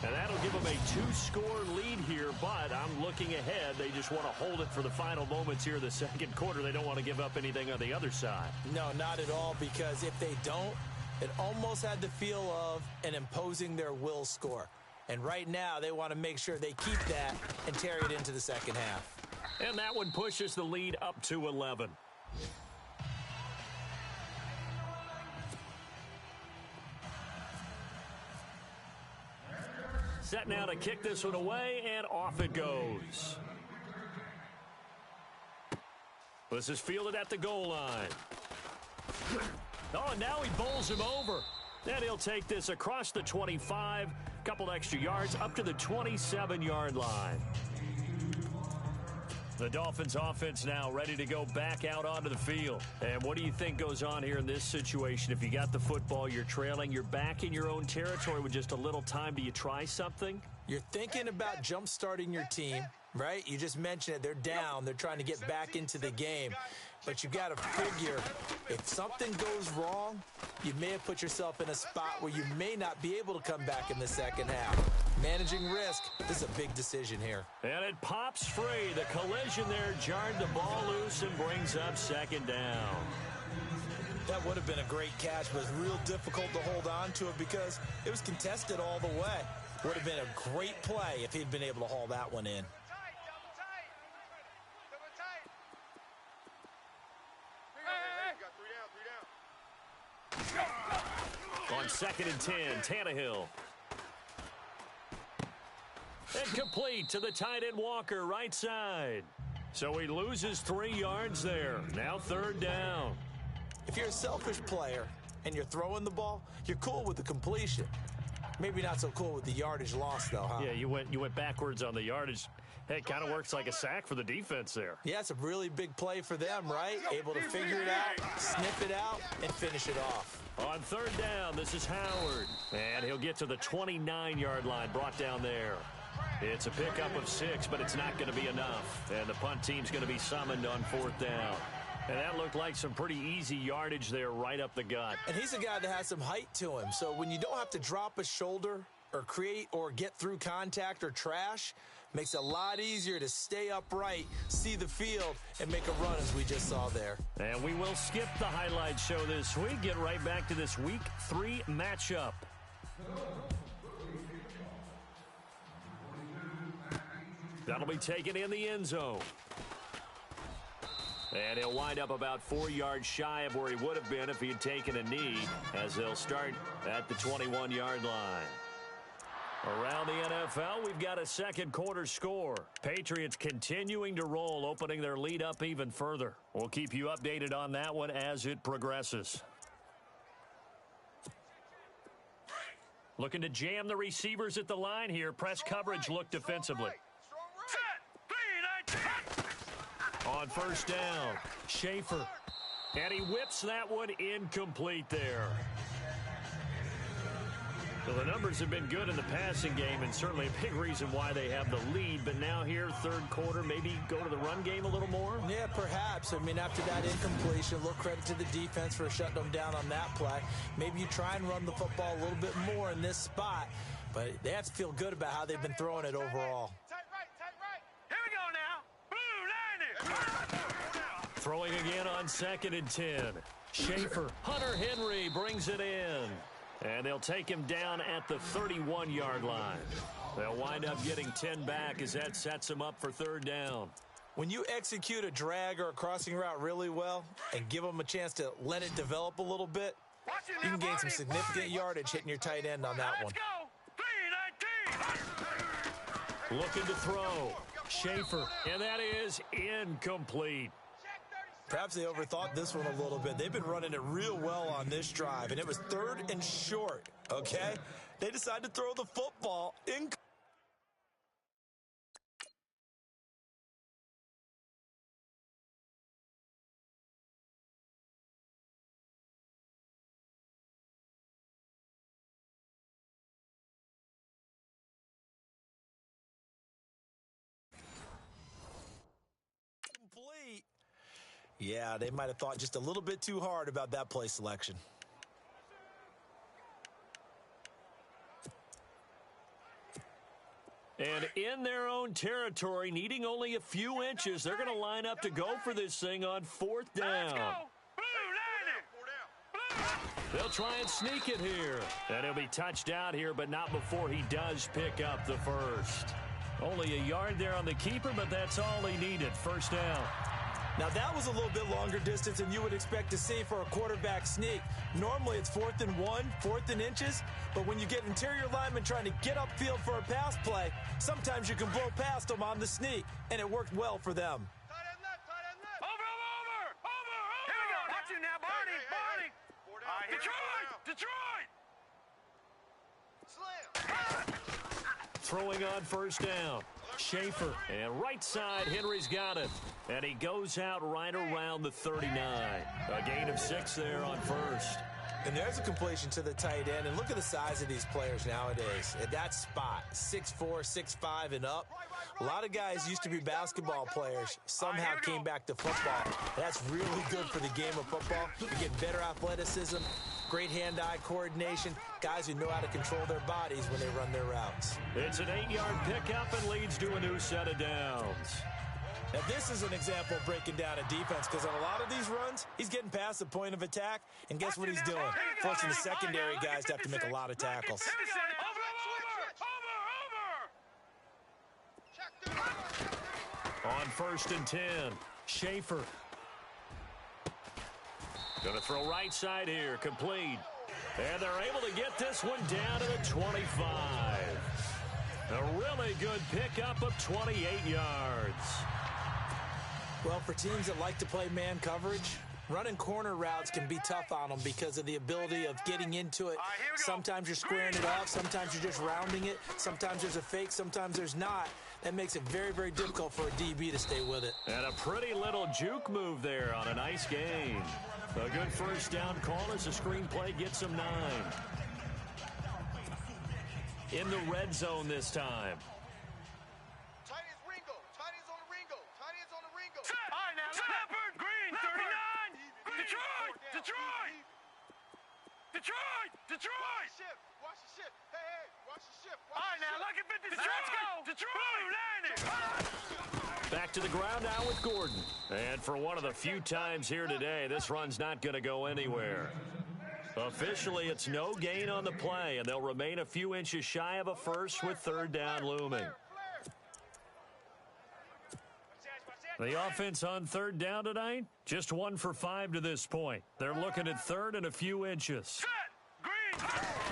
And that'll give them a 2-score lead here, but I'm looking ahead. They just want to hold it for the final moments here of the second quarter. They don't want to give up anything on the other side. No, not at all, because if they don't, it almost had the feel of an imposing their will score. And right now, they want to make sure they keep that and carry it into the second half. And that one pushes the lead up to 11. Set now to kick this one away, and off it goes. This is fielded at the goal line. Oh, and now he bowls him over. And he'll take this across the 25, couple extra yards, up to the 27-yard line. The Dolphins offense now ready to go back out onto the field. And what do you think goes on here in this situation? If you got the football, you're trailing, you're back in your own territory with just a little time. Do you try something? You're thinking about jump-starting your team, right? You just mentioned it. They're down. They're trying to get back into the game. But you got to figure, if something goes wrong, you may have put yourself in a spot where you may not be able to come back in the second half. Managing risk, this is a big decision here. And it pops free. The collision there jarred the ball loose and brings up second down. That would have been a great catch, but it's real difficult to hold on to it because it was contested all the way. Would have been a great play if he'd been able to haul that one in. On 2nd and 10, Tannehill. And complete to the tight end Walker, right side. So he loses 3 yards there. Now 3rd down. If you're a selfish player and you're throwing the ball, you're cool with the completion. Maybe not so cool with the yardage loss, though, huh? Yeah, you went backwards on the yardage. Hey, it kind of works like a sack for the defense there. Yeah, it's a really big play for them, right? Able to figure it out, sniff it out, and finish it off. On 3rd down, this is Howard. And he'll get to the 29-yard line, brought down there. It's a pickup of 6, but it's not going to be enough. And the punt team's going to be summoned on 4th down. And that looked like some pretty easy yardage there right up the gut. And he's a guy that has some height to him. So when you don't have to drop a shoulder or create or get through contact or trash, makes it a lot easier to stay upright, see the field, and make a run as we just saw there. And we will skip the highlight show this week. Get right back to this Week 3 matchup. That'll be taken in the end zone. And he'll wind up about 4 yards shy of where he would have been if he had taken a knee, as they'll start at the 21-yard line. Around the NFL, we've got a second quarter score. Patriots continuing to roll, opening their lead up even further. We'll keep you updated on that one as it progresses. Looking to jam the receivers at the line here. Press coverage look defensively. On 1st down, Schaefer. And he whips that one incomplete there. So the numbers have been good in the passing game, and certainly a big reason why they have the lead. But now here, 3rd quarter, maybe go to the run game a little more? Yeah, perhaps. I mean, after that incompletion, a little credit to the defense for shutting them down on that play. Maybe you try and run the football a little bit more in this spot, but they have to feel good about how they've been throwing it overall. Tight right. Here we go now. Blue, 90. Throwing again on 2nd and 10. Schaefer, Hunter Henry brings it in. And they'll take him down at the 31-yard line. They'll wind up getting 10 back as that sets them up for 3rd down. When you execute a drag or a crossing route really well and give them a chance to let it develop a little bit, you can gain some significant yardage hitting your tight end on that one. Let's go. 319. Looking to throw. Schaefer, and that is incomplete. Perhaps they overthought this one a little bit. They've been running it real well on this drive, and it was 3rd and short, okay? They decided to throw the football in. Complete. Yeah, they might have thought just a little bit too hard about that play selection. And in their own territory, needing only a few inches, they're going to line up to go for this thing on 4th down. They'll try and sneak it here. And he'll be touched out here, but not before he does pick up the first. Only a yard there on the keeper, but that's all he needed. 1st down. Now, that was a little bit longer distance than you would expect to see for a quarterback sneak. Normally, it's 4th and 1, 4th and inches, but when you get interior linemen trying to get upfield for a pass play, sometimes you can blow past them on the sneak, and it worked well for them. Over! Here we go. Watch you now, Barney. Detroit! Throwing on 1st down. Schaefer, and right side, Henry's got it. And he goes out right around the 39. A gain of 6 there on 1st. And there's a completion to the tight end. And look at the size of these players nowadays. At that spot, 6'4", 6'5", and up. A lot of guys used to be basketball players, somehow came back to football. That's really good for the game of football. You get better athleticism, great hand-eye coordination, guys who know how to control their bodies when they run their routes. It's an 8-yard pickup and leads to a new set of downs. Now, this is an example of breaking down a defense because on a lot of these runs, he's getting past the point of attack, and guess what he's doing? Forcing the secondary guys to have to make a lot of tackles. On 1st and 10, Schaefer. Going to throw right side here, complete. And they're able to get this one down to the 25. A really good pickup of 28 yards. Well, for teams that like to play man coverage, running corner routes can be tough on them because of the ability of getting into it. Sometimes you're squaring it off. Sometimes you're just rounding it. Sometimes there's a fake. Sometimes there's not. That makes it very, very difficult for a DB to stay with it. And a pretty little juke move there on a nice gain. A good 1st down call as the screenplay gets him 9. In the red zone this time. All right, now, Leopard, Green, 39. Detroit. Watch the ship. Hey, watch the ship. All right, now, look at 56. Let's go. Detroit. Back to the ground now with Gordon. And for one of the few times here today, this run's not going to go anywhere. Officially, it's no gain on the play, and they'll remain a few inches shy of a first with 3rd down looming. The offense on 3rd down tonight, just 1 for 5 to this point. They're looking at 3rd and a few inches.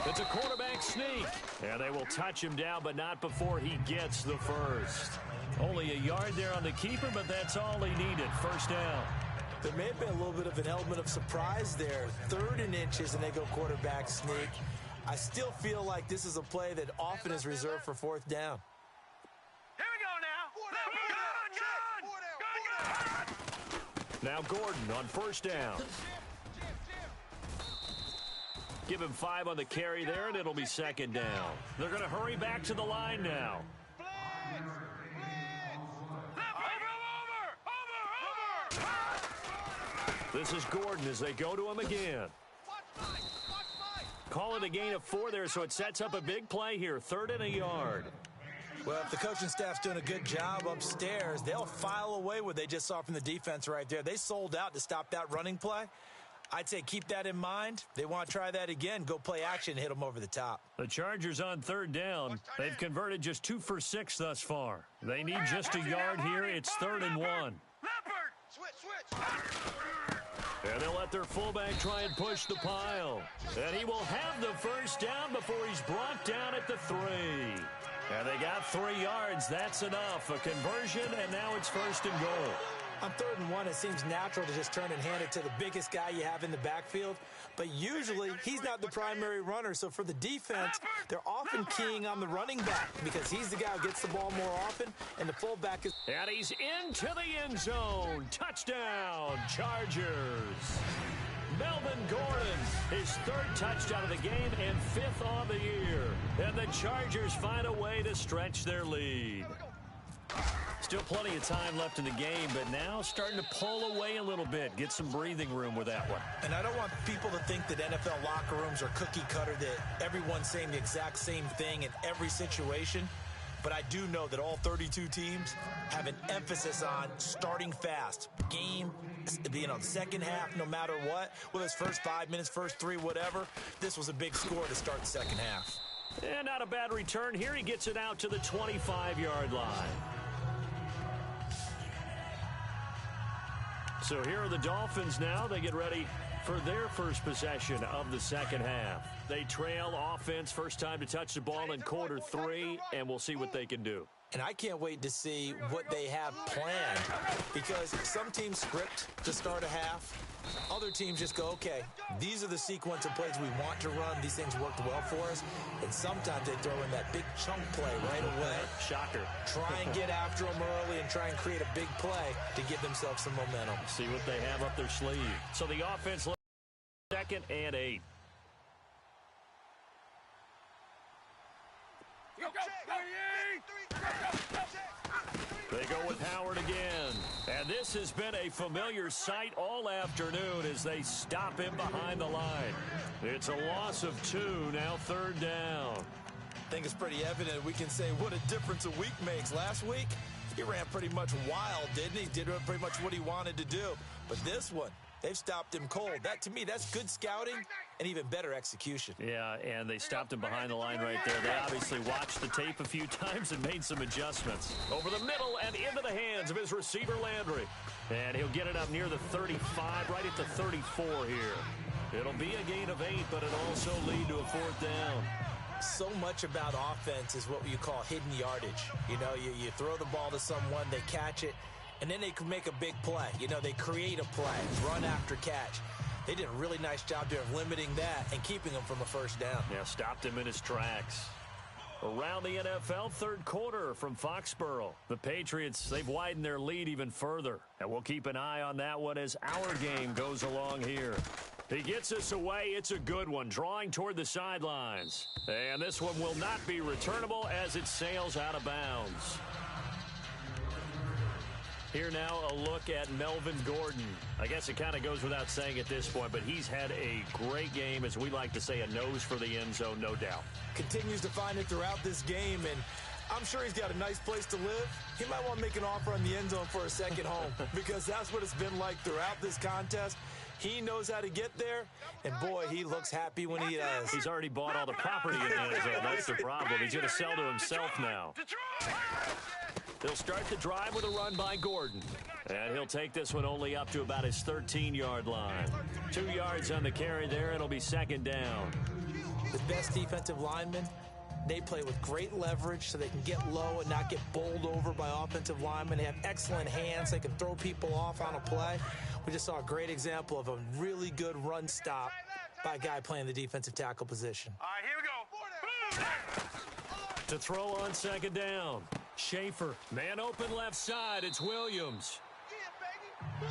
It's a quarterback sneak, and they will touch him down, but not before he gets the first. Only a yard there on the keeper, but that's all he needed. 1st down. There may have been a little bit of an element of surprise there. 3rd and inches, and they go quarterback sneak. I still feel like this is a play that often is reserved for 4th down. Here we go now. Gun. Now Gordon on 1st down. Give him 5 on the carry there, and it'll be 2nd down. They're going to hurry back to the line now. This is Gordon as they go to him again. Call it a gain of 4 there, so it sets up a big play here. 3rd and a yard. Well, if the coaching staff's doing a good job upstairs, they'll file away what they just saw from the defense right there. They sold out to stop that running play. I'd say keep that in mind. They want to try that again. Go play action, hit them over the top. The Chargers on 3rd down. They've converted just 2 for 6 thus far. They need just a yard here. It's 3rd and 1. Switch. And they'll let their fullback try and push the pile. And he will have the 1st down before he's brought down at the 3. And they got 3 yards. That's enough. A conversion, and now it's 1st and goal. On 3rd and 1, it seems natural to just turn and hand it to the biggest guy you have in the backfield. But usually, he's not the primary runner. So for the defense, they're often keying on the running back because he's the guy who gets the ball more often, and the fullback is... And he's into the end zone. Touchdown, Chargers. Melvin Gordon, his 3rd touchdown of the game and 5th on the year. And the Chargers find a way to stretch their lead. Still plenty of time left in the game, but now starting to pull away a little bit. Get some breathing room with that one. And I don't want people to think that NFL locker rooms are cookie cutter, that everyone's saying the exact same thing in every situation. But I do know that all 32 teams have an emphasis on starting fast. Game, the second half, no matter what, whether it's first 5 minutes, first 3, whatever, this was a big score to start the second half. And not a bad return here. He gets it out to the 25-yard line. So here are the Dolphins now. They get ready for their first possession of the second half. They trail offense, first time to touch the ball in quarter 3, and we'll see what they can do. And I can't wait to see what they have planned, because some teams script to start a half. Other teams just go, okay, these are the sequence of plays we want to run. These things worked well for us. And sometimes they throw in that big chunk play right away. Shocker. Try and get after them early and try and create a big play to give themselves some momentum. See what they have up their sleeve. So the offense looks 2nd and 8. They go with Howard again. And this has been a familiar sight all afternoon as they stop him behind the line. It's a loss of 2, now 3rd down. I think it's pretty evident we can say what a difference a week makes. Last week, he ran pretty much wild, didn't he? Did pretty much what he wanted to do. But this one, they've stopped him cold. That, to me, that's good scouting and even better execution. Yeah, and they stopped him behind the line right there. They obviously watched the tape a few times and made some adjustments. Over the middle and into the hands of his receiver, Landry. And he'll get it up near the 35, right at the 34 here. It'll be a gain of 8, but it'll also lead to a 4th down. So much about offense is what you call hidden yardage. You know, you throw the ball to someone, they catch it, and then they can make a big play. You know, they create a play, run after catch. They did a really nice job there of limiting that and keeping him from a 1st down. Yeah, stopped him in his tracks. Around the NFL, 3rd quarter from Foxborough. The Patriots, they've widened their lead even further. And we'll keep an eye on that one as our game goes along here. He gets us away. It's a good one, drawing toward the sidelines. And this one will not be returnable as it sails out of bounds. Here now, a look at Melvin Gordon. I guess it kind of goes without saying at this point, but he's had a great game, as we like to say, a nose for the end zone, no doubt. Continues to find it throughout this game, and I'm sure he's got a nice place to live. He might want to make an offer on the end zone for a second home, because that's what it's been like throughout this contest. He knows how to get there, and boy, he looks happy when he does. He's already bought all the property in the end zone. That's the problem. He's going to sell to himself now. They'll start the drive with a run by Gordon. And he'll take this one only up to about his 13-yard line. 2 yards on the carry there. It'll be 2nd down. The best defensive linemen, they play with great leverage so they can get low and not get bowled over by offensive linemen. They have excellent hands. They can throw people off on a play. We just saw a great example of a really good run stop by a guy playing the defensive tackle position. All right, here we go. To throw on 2nd down. Schaefer, man open left side. It's Williams. Yeah, baby.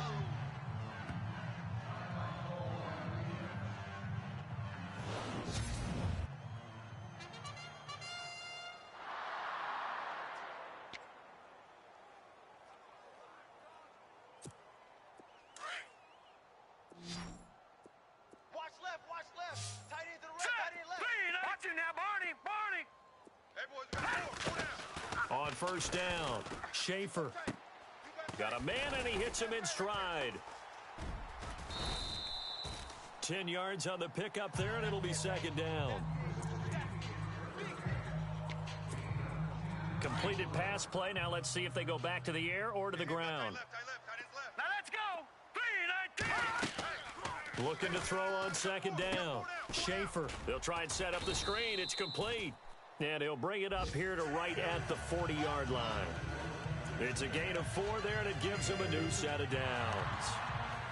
Watch left. Tight end to the right, tight end left. Watch it now, Barney. Hey, boys, we got 4. Go down. On 1st down, Schaefer. Got a man, and he hits him in stride. 10 yards on the pickup there, and it'll be 2nd down. Completed pass play. Now let's see if they go back to the air or to the ground. Now let's go. 3-19. Looking to throw on 2nd down. Schaefer. They'll try and set up the screen. It's complete. And he'll bring it up here to right at the 40-yard line. It's a gain of 4 there, and it gives him a new set of downs.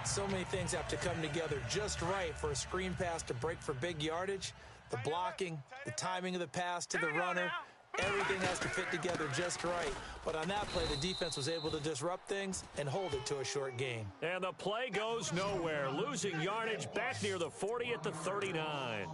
So many things have to come together just right for a screen pass to break for big yardage. The blocking, the timing of the pass to the runner, everything has to fit together just right. But on that play, the defense was able to disrupt things and hold it to a short gain. And the play goes nowhere, losing yardage back near the 40 at the 39.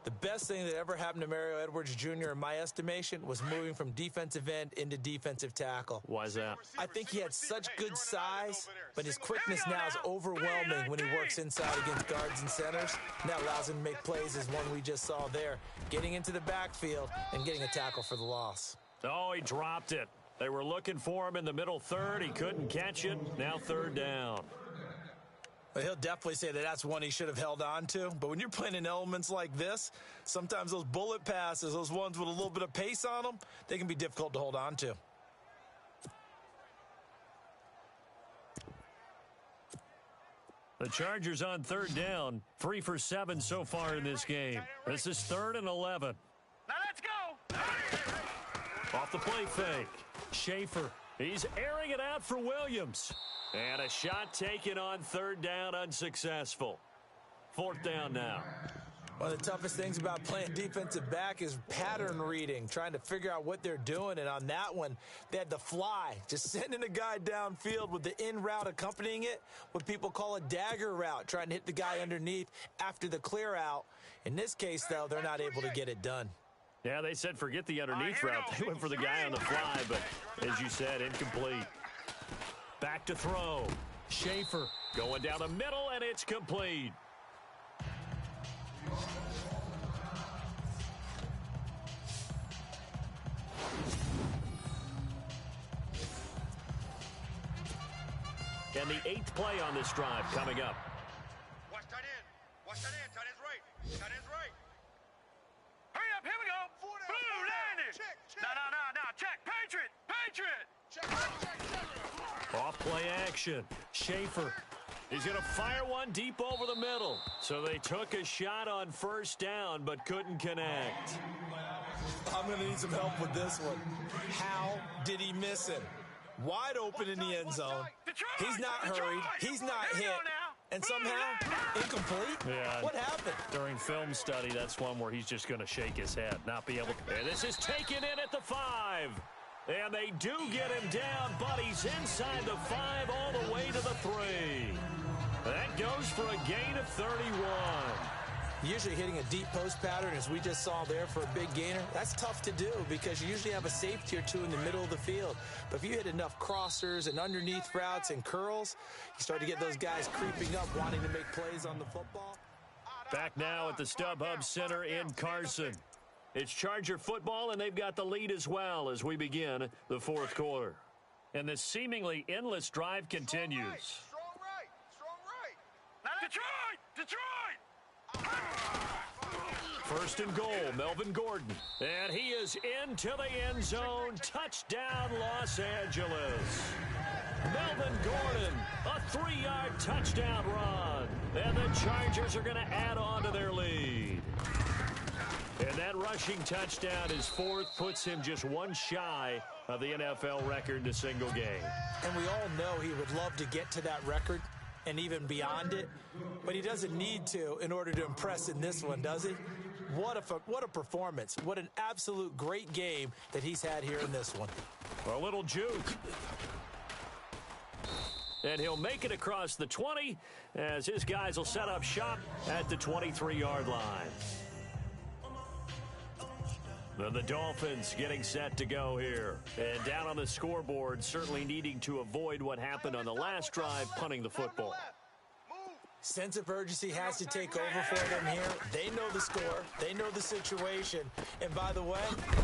The best thing that ever happened to Mario Edwards Jr., in my estimation, was moving from defensive end into defensive tackle. Why is that? I think he had such good size, but his quickness now is overwhelming when he works inside against guards and centers. And that allows him to make plays as one we just saw there, getting into the backfield and getting a tackle for the loss. Oh, he dropped it. They were looking for him in the middle third. He couldn't catch it. Now 3rd down. But he'll definitely say that that's one he should have held on to. But when you're playing in elements like this, sometimes those bullet passes, those ones with a little bit of pace on them, they can be difficult to hold on to. The Chargers on 3rd down, 3 for 7 so far in this game. This is 3rd and 11. Now let's go. Off the play fake. Schaefer, he's airing it out for Williams. And a shot taken on 3rd down, unsuccessful. 4th down now. One of the toughest things about playing defensive back is pattern reading, trying to figure out what they're doing. And on that one, they had to fly, just sending a guy downfield with the in route accompanying it, what people call a dagger route, trying to hit the guy underneath after the clear out. In this case, though, they're not able to get it done. Yeah, they said forget the underneath route. They went for the guy on the fly, but as you said, incomplete. Back to throw. Schaefer going down the middle, and it's complete. And the 8th play on this drive coming up. Watch tight end. Watch tight end. Tight end's right. Tight end's right. Hurry up, here we go. Blue landed. No. Check. Patriot. Off play action. Schaefer. He's going to fire one deep over the middle. So they took a shot on 1st down, but couldn't connect. I'm going to need some help with this one. How did he miss him? Wide open in the end zone. He's not hurried. He's not hit. And somehow, incomplete? Yeah. What happened? During film study, that's one where he's just going to shake his head, not be able to. And this is taken in at the 5. And they do get him down, but he's inside the 5 all the way to the 3. That goes for a gain of 31. Usually hitting a deep post pattern, as we just saw there for a big gainer, that's tough to do because you usually have a safety or two in the middle of the field. But if you hit enough crossers and underneath routes and curls, you start to get those guys creeping up, wanting to make plays on the football. Back now at the StubHub Center in Carson. It's Charger football, and they've got the lead as well as we begin the 4th quarter. And this seemingly endless drive continues. Strong right. Now Detroit. 1st and goal, Melvin Gordon. And he is into the end zone. Touchdown, Los Angeles. Melvin Gordon, a 3-yard touchdown run. And the Chargers are going to add on to their lead. And that rushing touchdown, his 4th, puts him just one shy of the NFL record in a single game. And we all know he would love to get to that record and even beyond it, but he doesn't need to in order to impress in this one, does he? What a performance. What an absolute great game that he's had here in this one. A little juke. And he'll make it across the 20 as his guys will set up shop at the 23-yard line. And the Dolphins getting set to go here. And down on the scoreboard, certainly needing to avoid what happened on the last drive, punting the football. Sense of urgency has to take over for them here. They know the score. They know the situation. And by the way,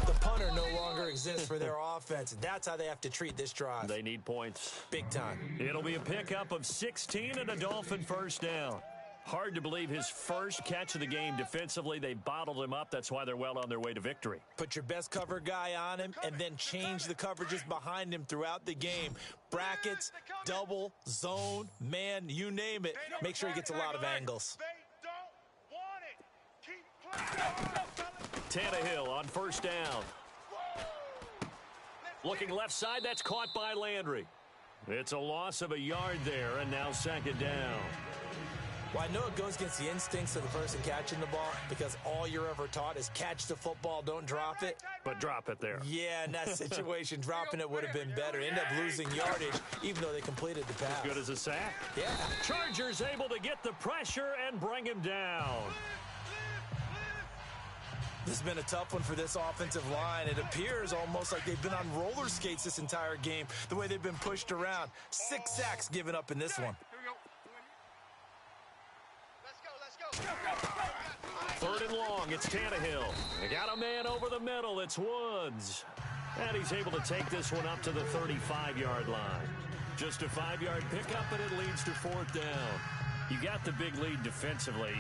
the punter no longer exists for their offense. That's how they have to treat this drive. They need points. Big time. It'll be a pickup of 16 and a Dolphin 1st down. Hard to believe his first catch of the game defensively. They bottled him up. That's why they're well on their way to victory. Put your best cover guy on him and then change the coverages behind him throughout the game. Brackets, double, zone, man, you name it. Make sure he gets a lot of angles. They don't want it. Keep playing. Tannehill on first down. Looking left side, that's caught by Landry. It's a loss of a yard there, and now second down. Well, I know it goes against the instincts of the person catching the ball because all you're ever taught is catch the football, don't drop it. But drop it there. Yeah, in that situation, dropping it would have been better. End up losing yardage, even though they completed the pass. Good as a sack. Yeah. Chargers able to get the pressure and bring him down. This has been a tough one for this offensive line. It appears almost like they've been on roller skates this entire game, the way they've been pushed around. 6 sacks given up in this one. Third and long, it's Tannehill. They got a man over the middle, it's Woods. And he's able to take this one up to the 35-yard line. Just a 5-yard pickup, and it leads to fourth down. You got the big lead defensively.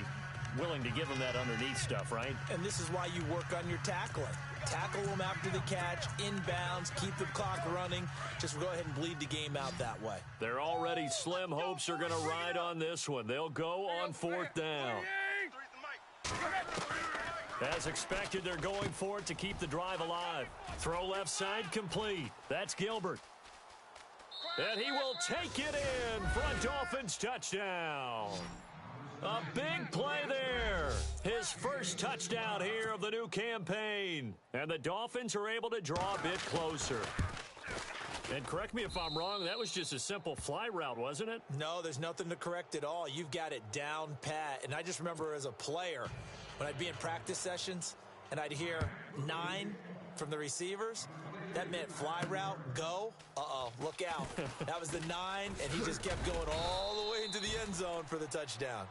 Willing to give him that underneath stuff, right? And this is why you work on your tackling. Tackle them after the catch, inbounds, keep the clock running. Just go ahead and bleed the game out that way. They're already slim hopes are going to ride on this one. They'll go on fourth down. As expected, they're going for it to keep the drive alive. Throw left side complete. That's Gilbert. And he will take it in for a Dolphins touchdown. A big play there. His first touchdown here of the new campaign. And the Dolphins are able to draw a bit closer. And correct me if I'm wrong, that was just a simple fly route, wasn't it? No, there's nothing to correct at all. You've got it down pat. And I just remember as a player, when I'd be in practice sessions and I'd hear 9 from the receivers, that meant fly route, go. Uh-oh, look out. That was the 9, and he just kept going all the way into the end zone for the touchdown.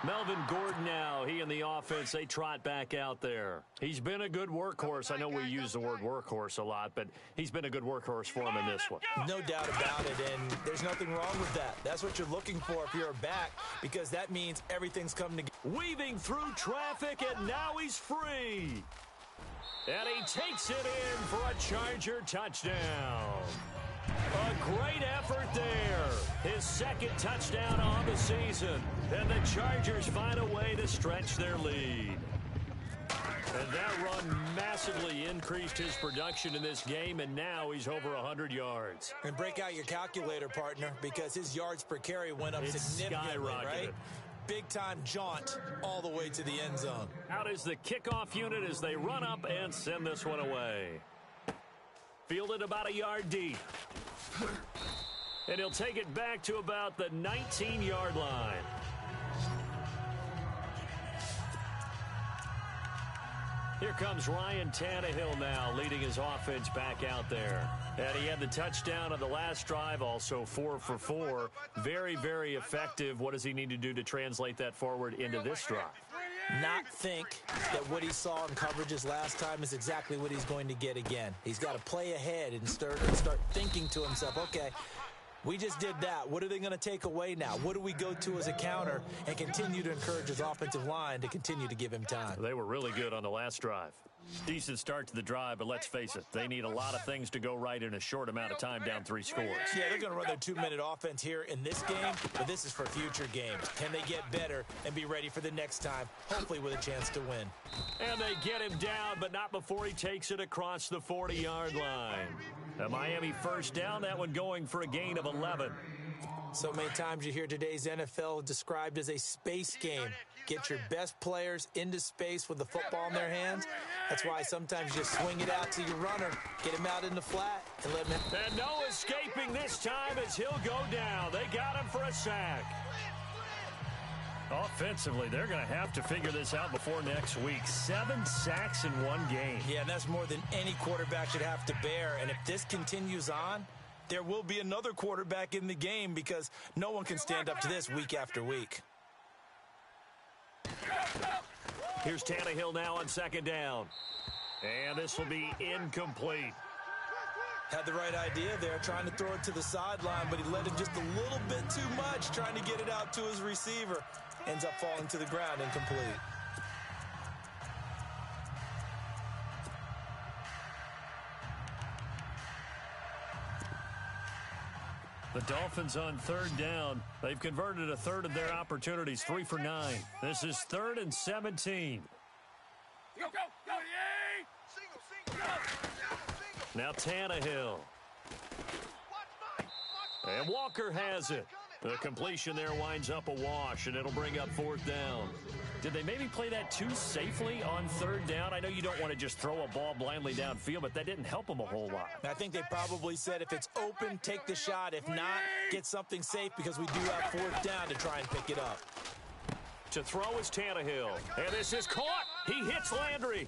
Melvin Gordon now, he and the offense, they trot back out there. He's been a good workhorse. I know we use the word workhorse a lot, but he's been a good workhorse for him in this one. No doubt about it, and there's nothing wrong with that. That's what you're looking for if you're a back, because that means everything's coming together. Weaving through traffic, and now he's free. And he takes it in for a Charger touchdown. A great effort there. His second touchdown on the season. And the Chargers find a way to stretch their lead. And that run massively increased his production in this game, and now he's over 100 yards. And break out your calculator, partner, because his yards per carry went up significantly, right? Big-time jaunt all the way to the end zone. Out is the kickoff unit as they run up and send this one away. Fielded about a yard deep. And he'll take it back to about the 19-yard line. Here comes Ryan Tannehill now, leading his offense back out there. And he had the touchdown on the last drive, also 4 for 4. Very, very effective. What does he need to do to translate that forward into this drive? Not think that what he saw in coverages last time is exactly what he's going to get again. He's got to play ahead and start thinking to himself, okay, we just did that. What are they going to take away now? What do we go to as a counter, and continue to encourage his offensive line to continue to give him time? They were really good on the last drive. Decent start to the drive, but let's face it, they need a lot of things to go right in a short amount of time, down 3 scores. Yeah, they're going to run their 2-minute offense here in this game, but this is for future games. Can they get better and be ready for the next time, hopefully with a chance to win? And they get him down, but not before he takes it across the 40-yard line. A Miami first down, that one going for a gain of 11. So many times you hear today's NFL described as a space game. Get your best players into space with the football in their hands. That's why sometimes you just swing it out to your runner, get him out in the flat, and let him in. And no escaping this time as he'll go down. They got him for a sack. Offensively, they're going to have to figure this out before next week. 7 sacks in one game. Yeah, and that's more than any quarterback should have to bear. And if this continues on, there will be another quarterback in the game because no one can stand up to this week after week. Here's Tannehill now on second down. And this will be incomplete. Had the right idea there, trying to throw it to the sideline, but he let it just a little bit too much, trying to get it out to his receiver. Ends up falling to the ground, incomplete. The Dolphins on third down. They've converted a third of their opportunities, 3 for 9. This is 3rd and 17. Go, go, go, yay! Now Tannehill. And Walker has it. The completion there winds up a wash, and it'll bring up 4th down. Did they maybe play that too safely on 3rd down? I know you don't want to just throw a ball blindly downfield, but that didn't help them a whole lot. I think they probably said if it's open, take the shot. If not, get something safe because we do have 4th down to try and pick it up. To throw is Tannehill. And this is caught. He hits Landry.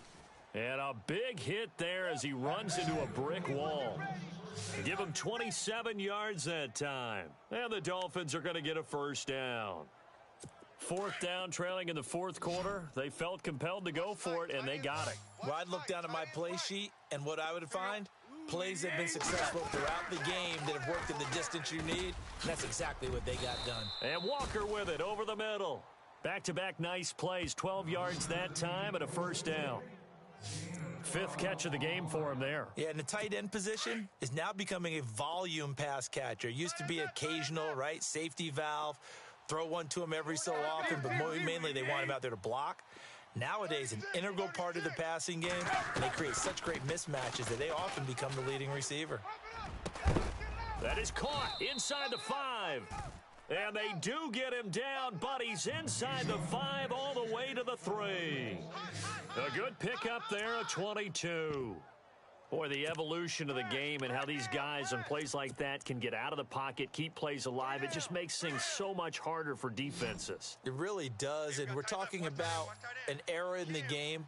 And a big hit there as he runs into a brick wall. Give him 27 yards that time. And the Dolphins are going to get a 1st down. 4th down, trailing in the 4th quarter. They felt compelled to go for it, and they got it. Well, I'd look down at my play sheet, and what I would find, plays that have been successful throughout the game that have worked in the distance you need. And that's exactly what they got done. And Walker with it over the middle. Back-to-back nice plays, 12 yards that time and a 1st down. 5th catch of the game for him there. Yeah, and the tight end position is now becoming a volume pass catcher. It used to be occasional, right? Safety valve. Throw one to him every so often, but mainly they want him out there to block. Nowadays, an integral part of the passing game, and they create such great mismatches that they often become the leading receiver. That is caught inside the 5. And they do get him down, but he's inside the 5 all the way to the 3. A good pickup there at 22. Boy, the evolution of the game and how these guys on plays like that can get out of the pocket, keep plays alive, it just makes things so much harder for defenses. It really does, and we're talking about an era in the game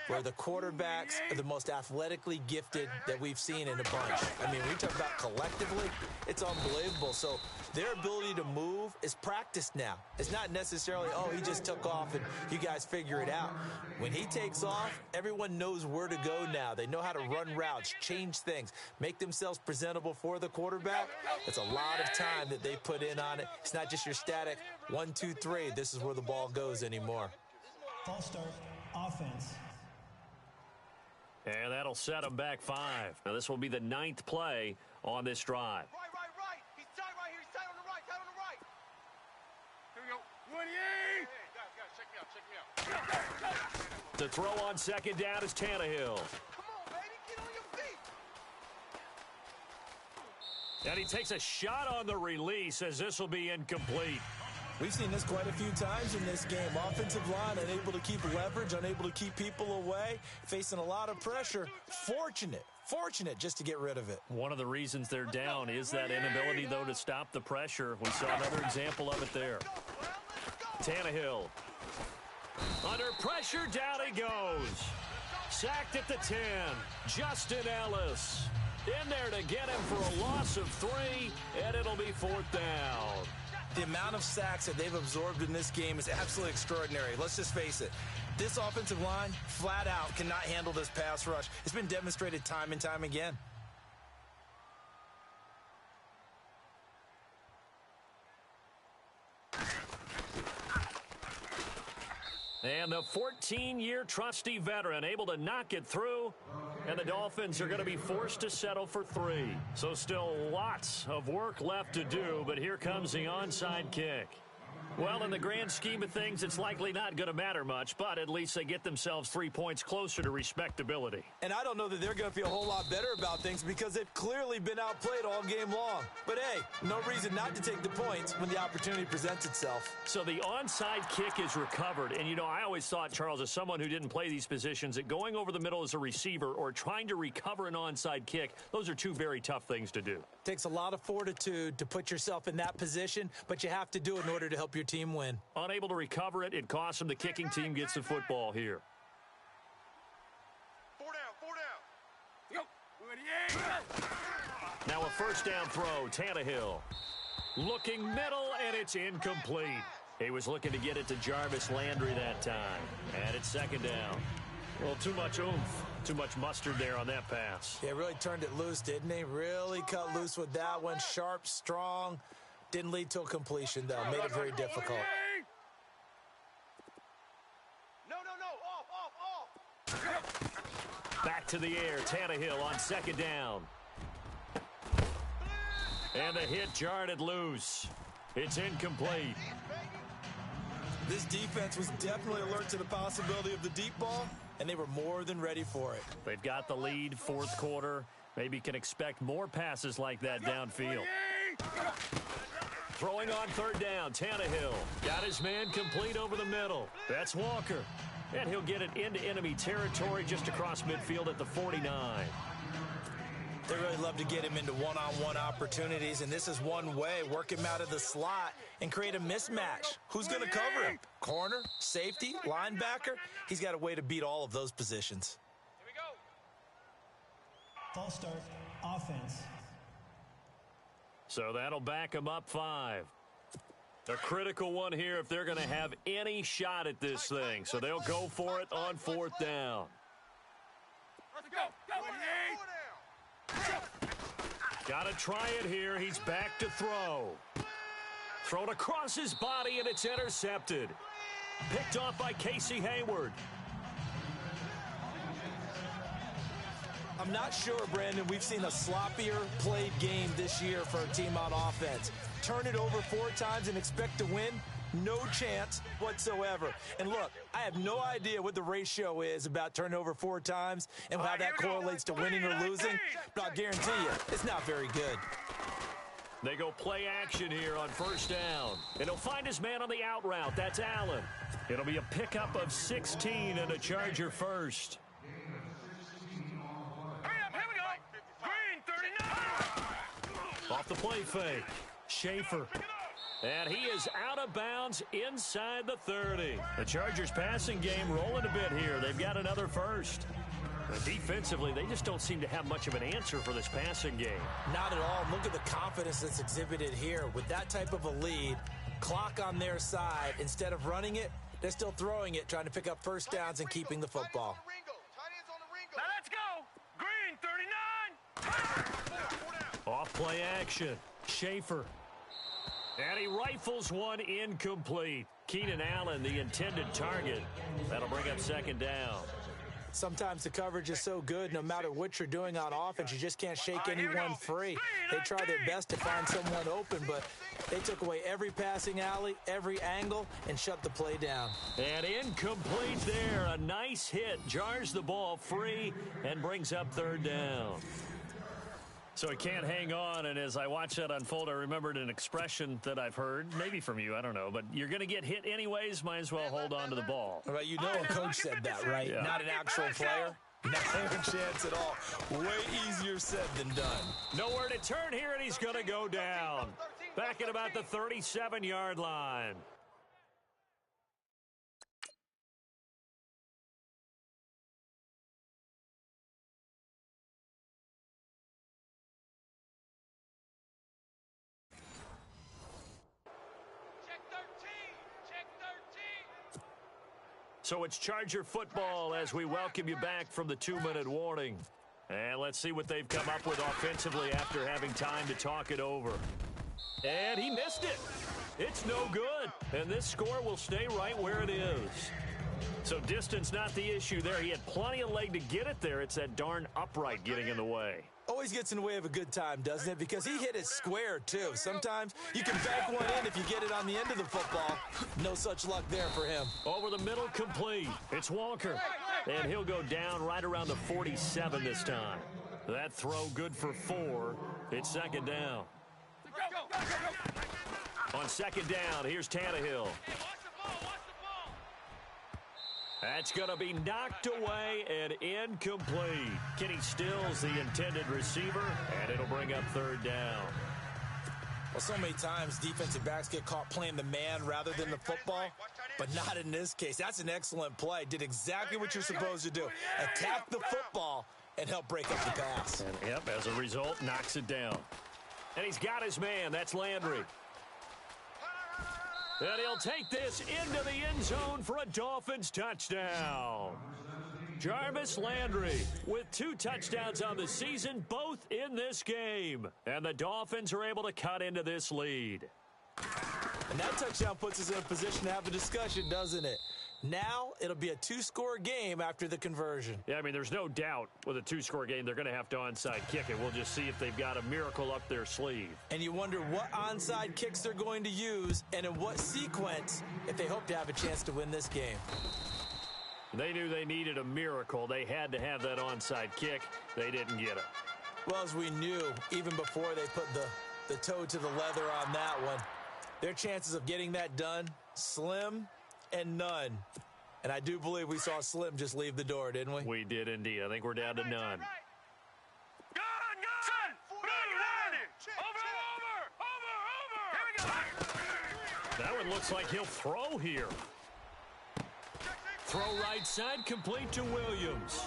where the quarterbacks are the most athletically gifted that we've seen in a bunch. I mean, when we talk about collectively, it's unbelievable. So their ability to move is practiced now. It's not necessarily, oh, he just took off and you guys figure it out. When he takes off, everyone knows where to go now. They know how to run routes, change things, make themselves presentable for the quarterback. It's a lot of time that they put in on it. It's not just your static 1, 2, 3. This is where the ball goes anymore. False start, offense. And that'll set them back 5. Now, this will be the 9th play on this drive. Right. He's tight right here. He's tight on the right. Tight on the right. Here we go. 28! Hey, guys, check me out. The throw on 2nd down is Tannehill. Come on, baby. Get on your feet. And he takes a shot on the release as this will be incomplete. We've seen this quite a few times in this game. Offensive line unable to keep leverage, unable to keep people away, facing a lot of pressure. Fortunate just to get rid of it. One of the reasons they're down is that inability, though, to stop the pressure. We saw another example of it there. Tannehill. Under pressure, down he goes. Sacked at the 10. Justin Ellis. In there to get him for a loss of 3, and it'll be 4th down. The amount of sacks that they've absorbed in this game is absolutely extraordinary. Let's just face it. This offensive line, flat out, cannot handle this pass rush. It's been demonstrated time and time again. And the 14-year trusty veteran able to knock it through. And the Dolphins are going to be forced to settle for 3. So still lots of work left to do, but here comes the onside kick. Well, in the grand scheme of things, it's likely not going to matter much, but at least they get themselves 3 points closer to respectability. And I don't know that they're going to feel a whole lot better about things because they've clearly been outplayed all game long. But hey, no reason not to take the points when the opportunity presents itself. So the onside kick is recovered. And, you know, I always thought, Charles, as someone who didn't play these positions, that going over the middle as a receiver or trying to recover an onside kick, those are 2 very tough things to do. Takes a lot of fortitude to put yourself in that position, but you have to do it in order to help your team win. Unable to recover it, it costs them. The kicking team gets the football here. 4 down. Go. 28! Now a 1st down throw, Tannehill. Looking middle, and it's incomplete. He was looking to get it to Jarvis Landry that time. And it's 2nd down. Well, too much oomph, too much mustard there on that pass. Yeah, really turned it loose, didn't he? Really cut loose with that one. Sharp, strong. Didn't lead to a completion, though. Made it very difficult. No. Off. Back to the air. Tannehill on 2nd down. And the hit jarred it loose. It's incomplete. This defense was definitely alert to the possibility of the deep ball, and they were more than ready for it. They've got the lead, fourth quarter. Maybe can expect more passes like that downfield. Throwing on third down, Tannehill. Got his man complete over the middle. That's Walker. And he'll get it into enemy territory just across midfield at the 49. They really love to get him into one-on-one opportunities, and this is one way. Work him out of the slot and create a mismatch. Who's going to cover him? Corner, safety, linebacker? He's got a way to beat all of those positions. Here we go. False start, offense. So that'll back them up 5. A critical one here if they're going to have any shot at this thing. So they'll go for it on fourth down. Let's go. Got to try it here. He's back to throw. Thrown across his body, and it's intercepted. Picked off by Casey Hayward. I'm not sure, Brandon, we've seen a sloppier played game this year for a team on offense. Turn it over 4 times and expect to win? No chance whatsoever. And look, I have no idea what the ratio is about turning over 4 times and how that correlates to winning or losing, but I'll guarantee you, it's not very good. They go play action here on first down. And he'll find his man on the out route. That's Allen. It'll be a pickup of 16 and a Charger first. Hurry up, here we go. Green 39. Off the play fake. Schaefer. And he is out of bounds inside the 30. The Chargers passing game rolling a bit here. They've got another first. But defensively, they just don't seem to have much of an answer for this passing game. Not at all. Look at the confidence that's exhibited here. With that type of a lead, clock on their side, instead of running it, they're still throwing it, trying to pick up first downs and keeping the football. Now let's go. Green 39. Off play action. Schaefer. And he rifles one incomplete. Keenan Allen, the intended target. That'll bring up second down. Sometimes the coverage is so good, no matter what you're doing on offense, you just can't shake anyone free. They try their best to find someone open, but they took away every passing alley, every angle, and shut the play down. And incomplete there. A nice hit. Jars the ball free and brings up third down. So he can't hang on, and as I watched that unfold, I remembered an expression that I've heard, maybe from you, I don't know, but you're going to get hit anyways, might as well hold on to the ball. Well, you know a coach said that, right? Yeah. Not an actual player. Not a chance at all. Way easier said than done. Nowhere to turn here, and he's going to go down. Back at about the 37-yard line. So it's Charger football as we welcome you back from the 2-minute warning. And let's see what they've come up with offensively after having time to talk it over. And he missed it. It's no good. And this score will stay right where it is. So distance not the issue there. He had plenty of leg to get it there. It's that darn upright getting in the way. Always gets in the way of a good time, doesn't it? Because he hit it square, too. Sometimes you can back one in if you get it on the end of the football. No such luck there for him. Over the middle, complete. It's Walker. And he'll go down right around the 47 this time. That throw good for 4. It's second down. On second down, here's Tannehill. That's going to be knocked away and incomplete. Kenny Stills, the intended receiver, and it'll bring up third down. Well, so many times defensive backs get caught playing the man rather than the football, but not in this case. That's an excellent play. Did exactly what you're supposed to do. Attack the football and help break up the pass. And, yep, as a result, knocks it down. And he's got his man. That's Landry. And he'll take this into the end zone for a Dolphins touchdown. Jarvis Landry with 2 touchdowns on the season, both in this game. And the Dolphins are able to cut into this lead. And that touchdown puts us in a position to have a discussion, doesn't it? Now it'll be a two-score game after the conversion. Yeah, I mean, there's no doubt with a two-score game they're going to have to onside kick it. We'll just see if they've got a miracle up their sleeve. And you wonder what onside kicks they're going to use and in what sequence if they hope to have a chance to win this game. They knew they needed a miracle. They had to have that onside kick. They didn't get it. Well, as we knew, even before they put the toe to the leather on that one, their chances of getting that done, slim and none. And I do believe we saw Slim just leave the door, didn't we? We did indeed. I think we're down to none. That one looks like he'll throw here. Throw right side, complete to Williams.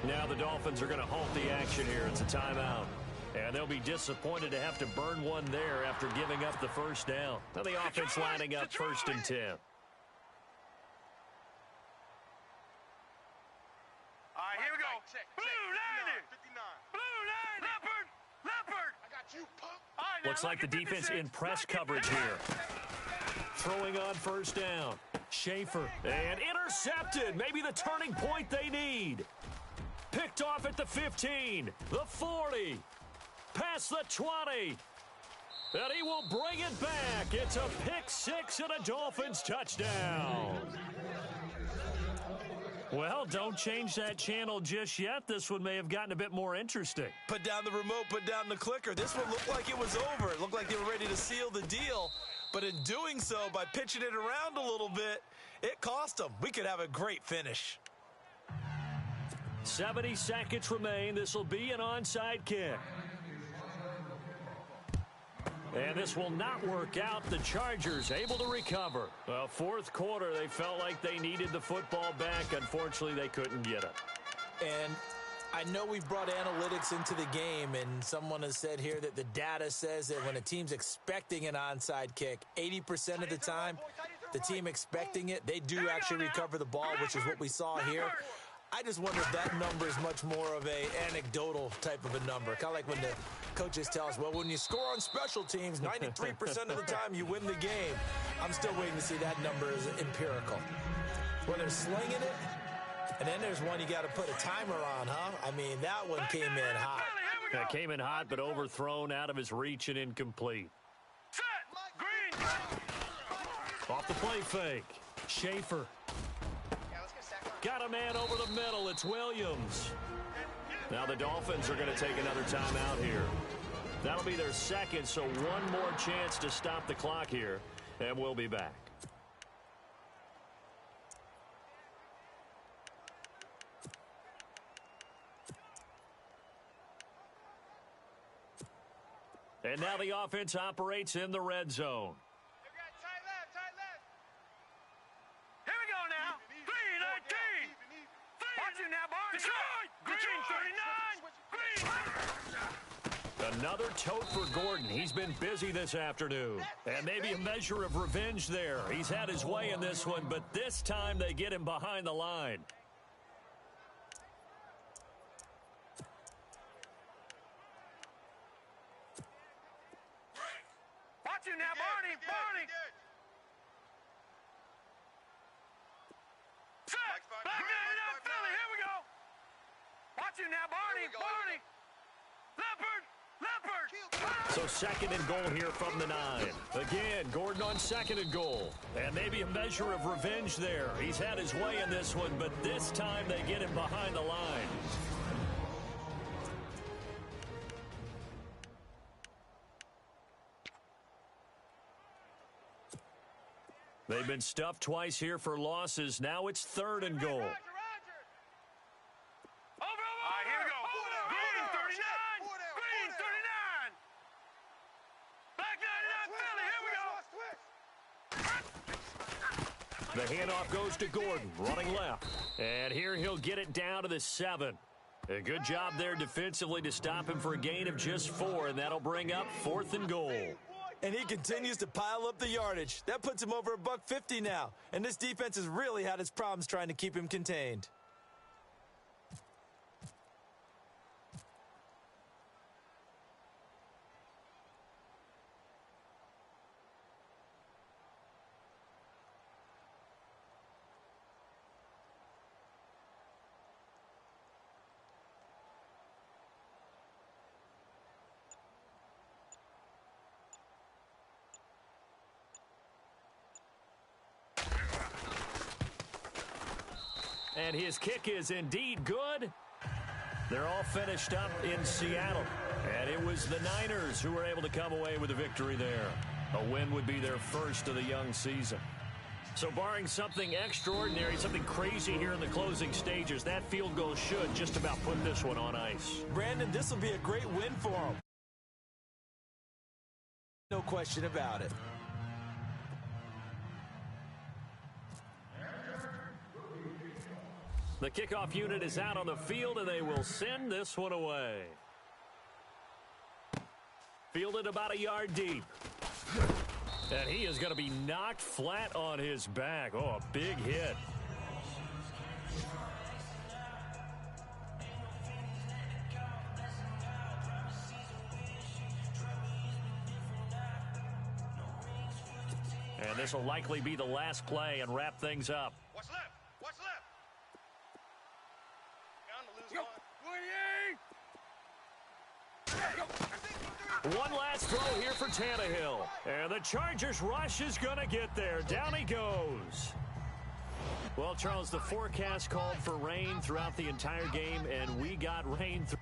Now the Dolphins are going to halt the action here. It's a timeout. And they'll be disappointed to have to burn one there after giving up the first down. Now the offense lining up 1st and 10. All right, here we go. Blue landing. 59. Blue landing. Leopard. I got you, punk. All right, now Looks like the look at defense 56. in press Look at coverage 56. here. Throwing on 1st down. Schaefer. And intercepted. Maybe the turning point they need. Picked off at the 15. The 40. Past the 20. And he will bring it back. It's a pick six and a Dolphins touchdown. Well, don't change that channel just yet. This one may have gotten a bit more interesting. Put down the remote, put down the clicker. This one looked like it was over. It looked like they were ready to seal the deal. But in doing so, by pitching it around a little bit, it cost them. We could have a great finish. 70 seconds remain. This will be an onside kick. And this will not work out. The Chargers able to recover. Well, 4th quarter, they felt like they needed the football back. Unfortunately, they couldn't get it. And I know we've brought analytics into the game, and someone has said here that the data says that when a team's expecting an onside kick, 80% of the time, the team expecting it, they do actually recover the ball, which is what we saw here. I just wonder if that number is much more of a anecdotal type of a number. Kind of like when the coaches tell us, well, when you score on special teams, 93% of the time you win the game. I'm still waiting to see that number as empirical. Where they're slinging it, and then there's one you got to put a timer on, huh? I mean, that one came in hot. It came in hot, but overthrown, out of his reach, and incomplete. Set. Green. Off the play fake. Schaefer. Got a man over the middle. It's Williams. Now the Dolphins are going to take another timeout here. That'll be their second, so one more chance to stop the clock here, and we'll be back. And now the offense operates in the red zone. Tight left. Here we go now. 3-19. Watch it now, Barney. Green 39. Green. Another tote for Gordon. He's been busy this afternoon. And maybe a measure of revenge there. He's had his way in this one, but this time they get him behind the line. Watch it now, Barney. Set. Back 99 Philly. Here we go. Watch it now, Barney. Leopard. So 2nd and goal here from the 9. Again, Gordon on 2nd and goal. And maybe a measure of revenge there. He's had his way in this one, but this time they get him behind the line. They've been stuffed twice here for losses. Now it's 3rd and goal. Over. All right, here we go. Green 39. Green 39. Back 99 Philly. Here we go. The handoff goes to Gordon, running left. And here he'll get it down to the 7. A good job there defensively to stop him for a gain of just 4, and that'll bring up 4th and goal. And he continues to pile up the yardage. That puts him over $150 now. And this defense has really had its problems trying to keep him contained. And his kick is indeed good. They're all finished up in Seattle. And it was the Niners who were able to come away with a victory there. A win would be their first of the young season. So barring something extraordinary, something crazy here in the closing stages, that field goal should just about put this one on ice. Brandon, this will be a great win for him. No question about it. The kickoff unit is out on the field, and they will send this one away. Fielded about a yard deep. And he is going to be knocked flat on his back. Oh, a big hit. And this will likely be the last play and wrap things up. What's left? What's left? Bound to lose one. One last throw here for Tannehill. And the Chargers rush is going to get there. Down he goes. Well, Charles, the forecast called for rain throughout the entire game, and we got rain through.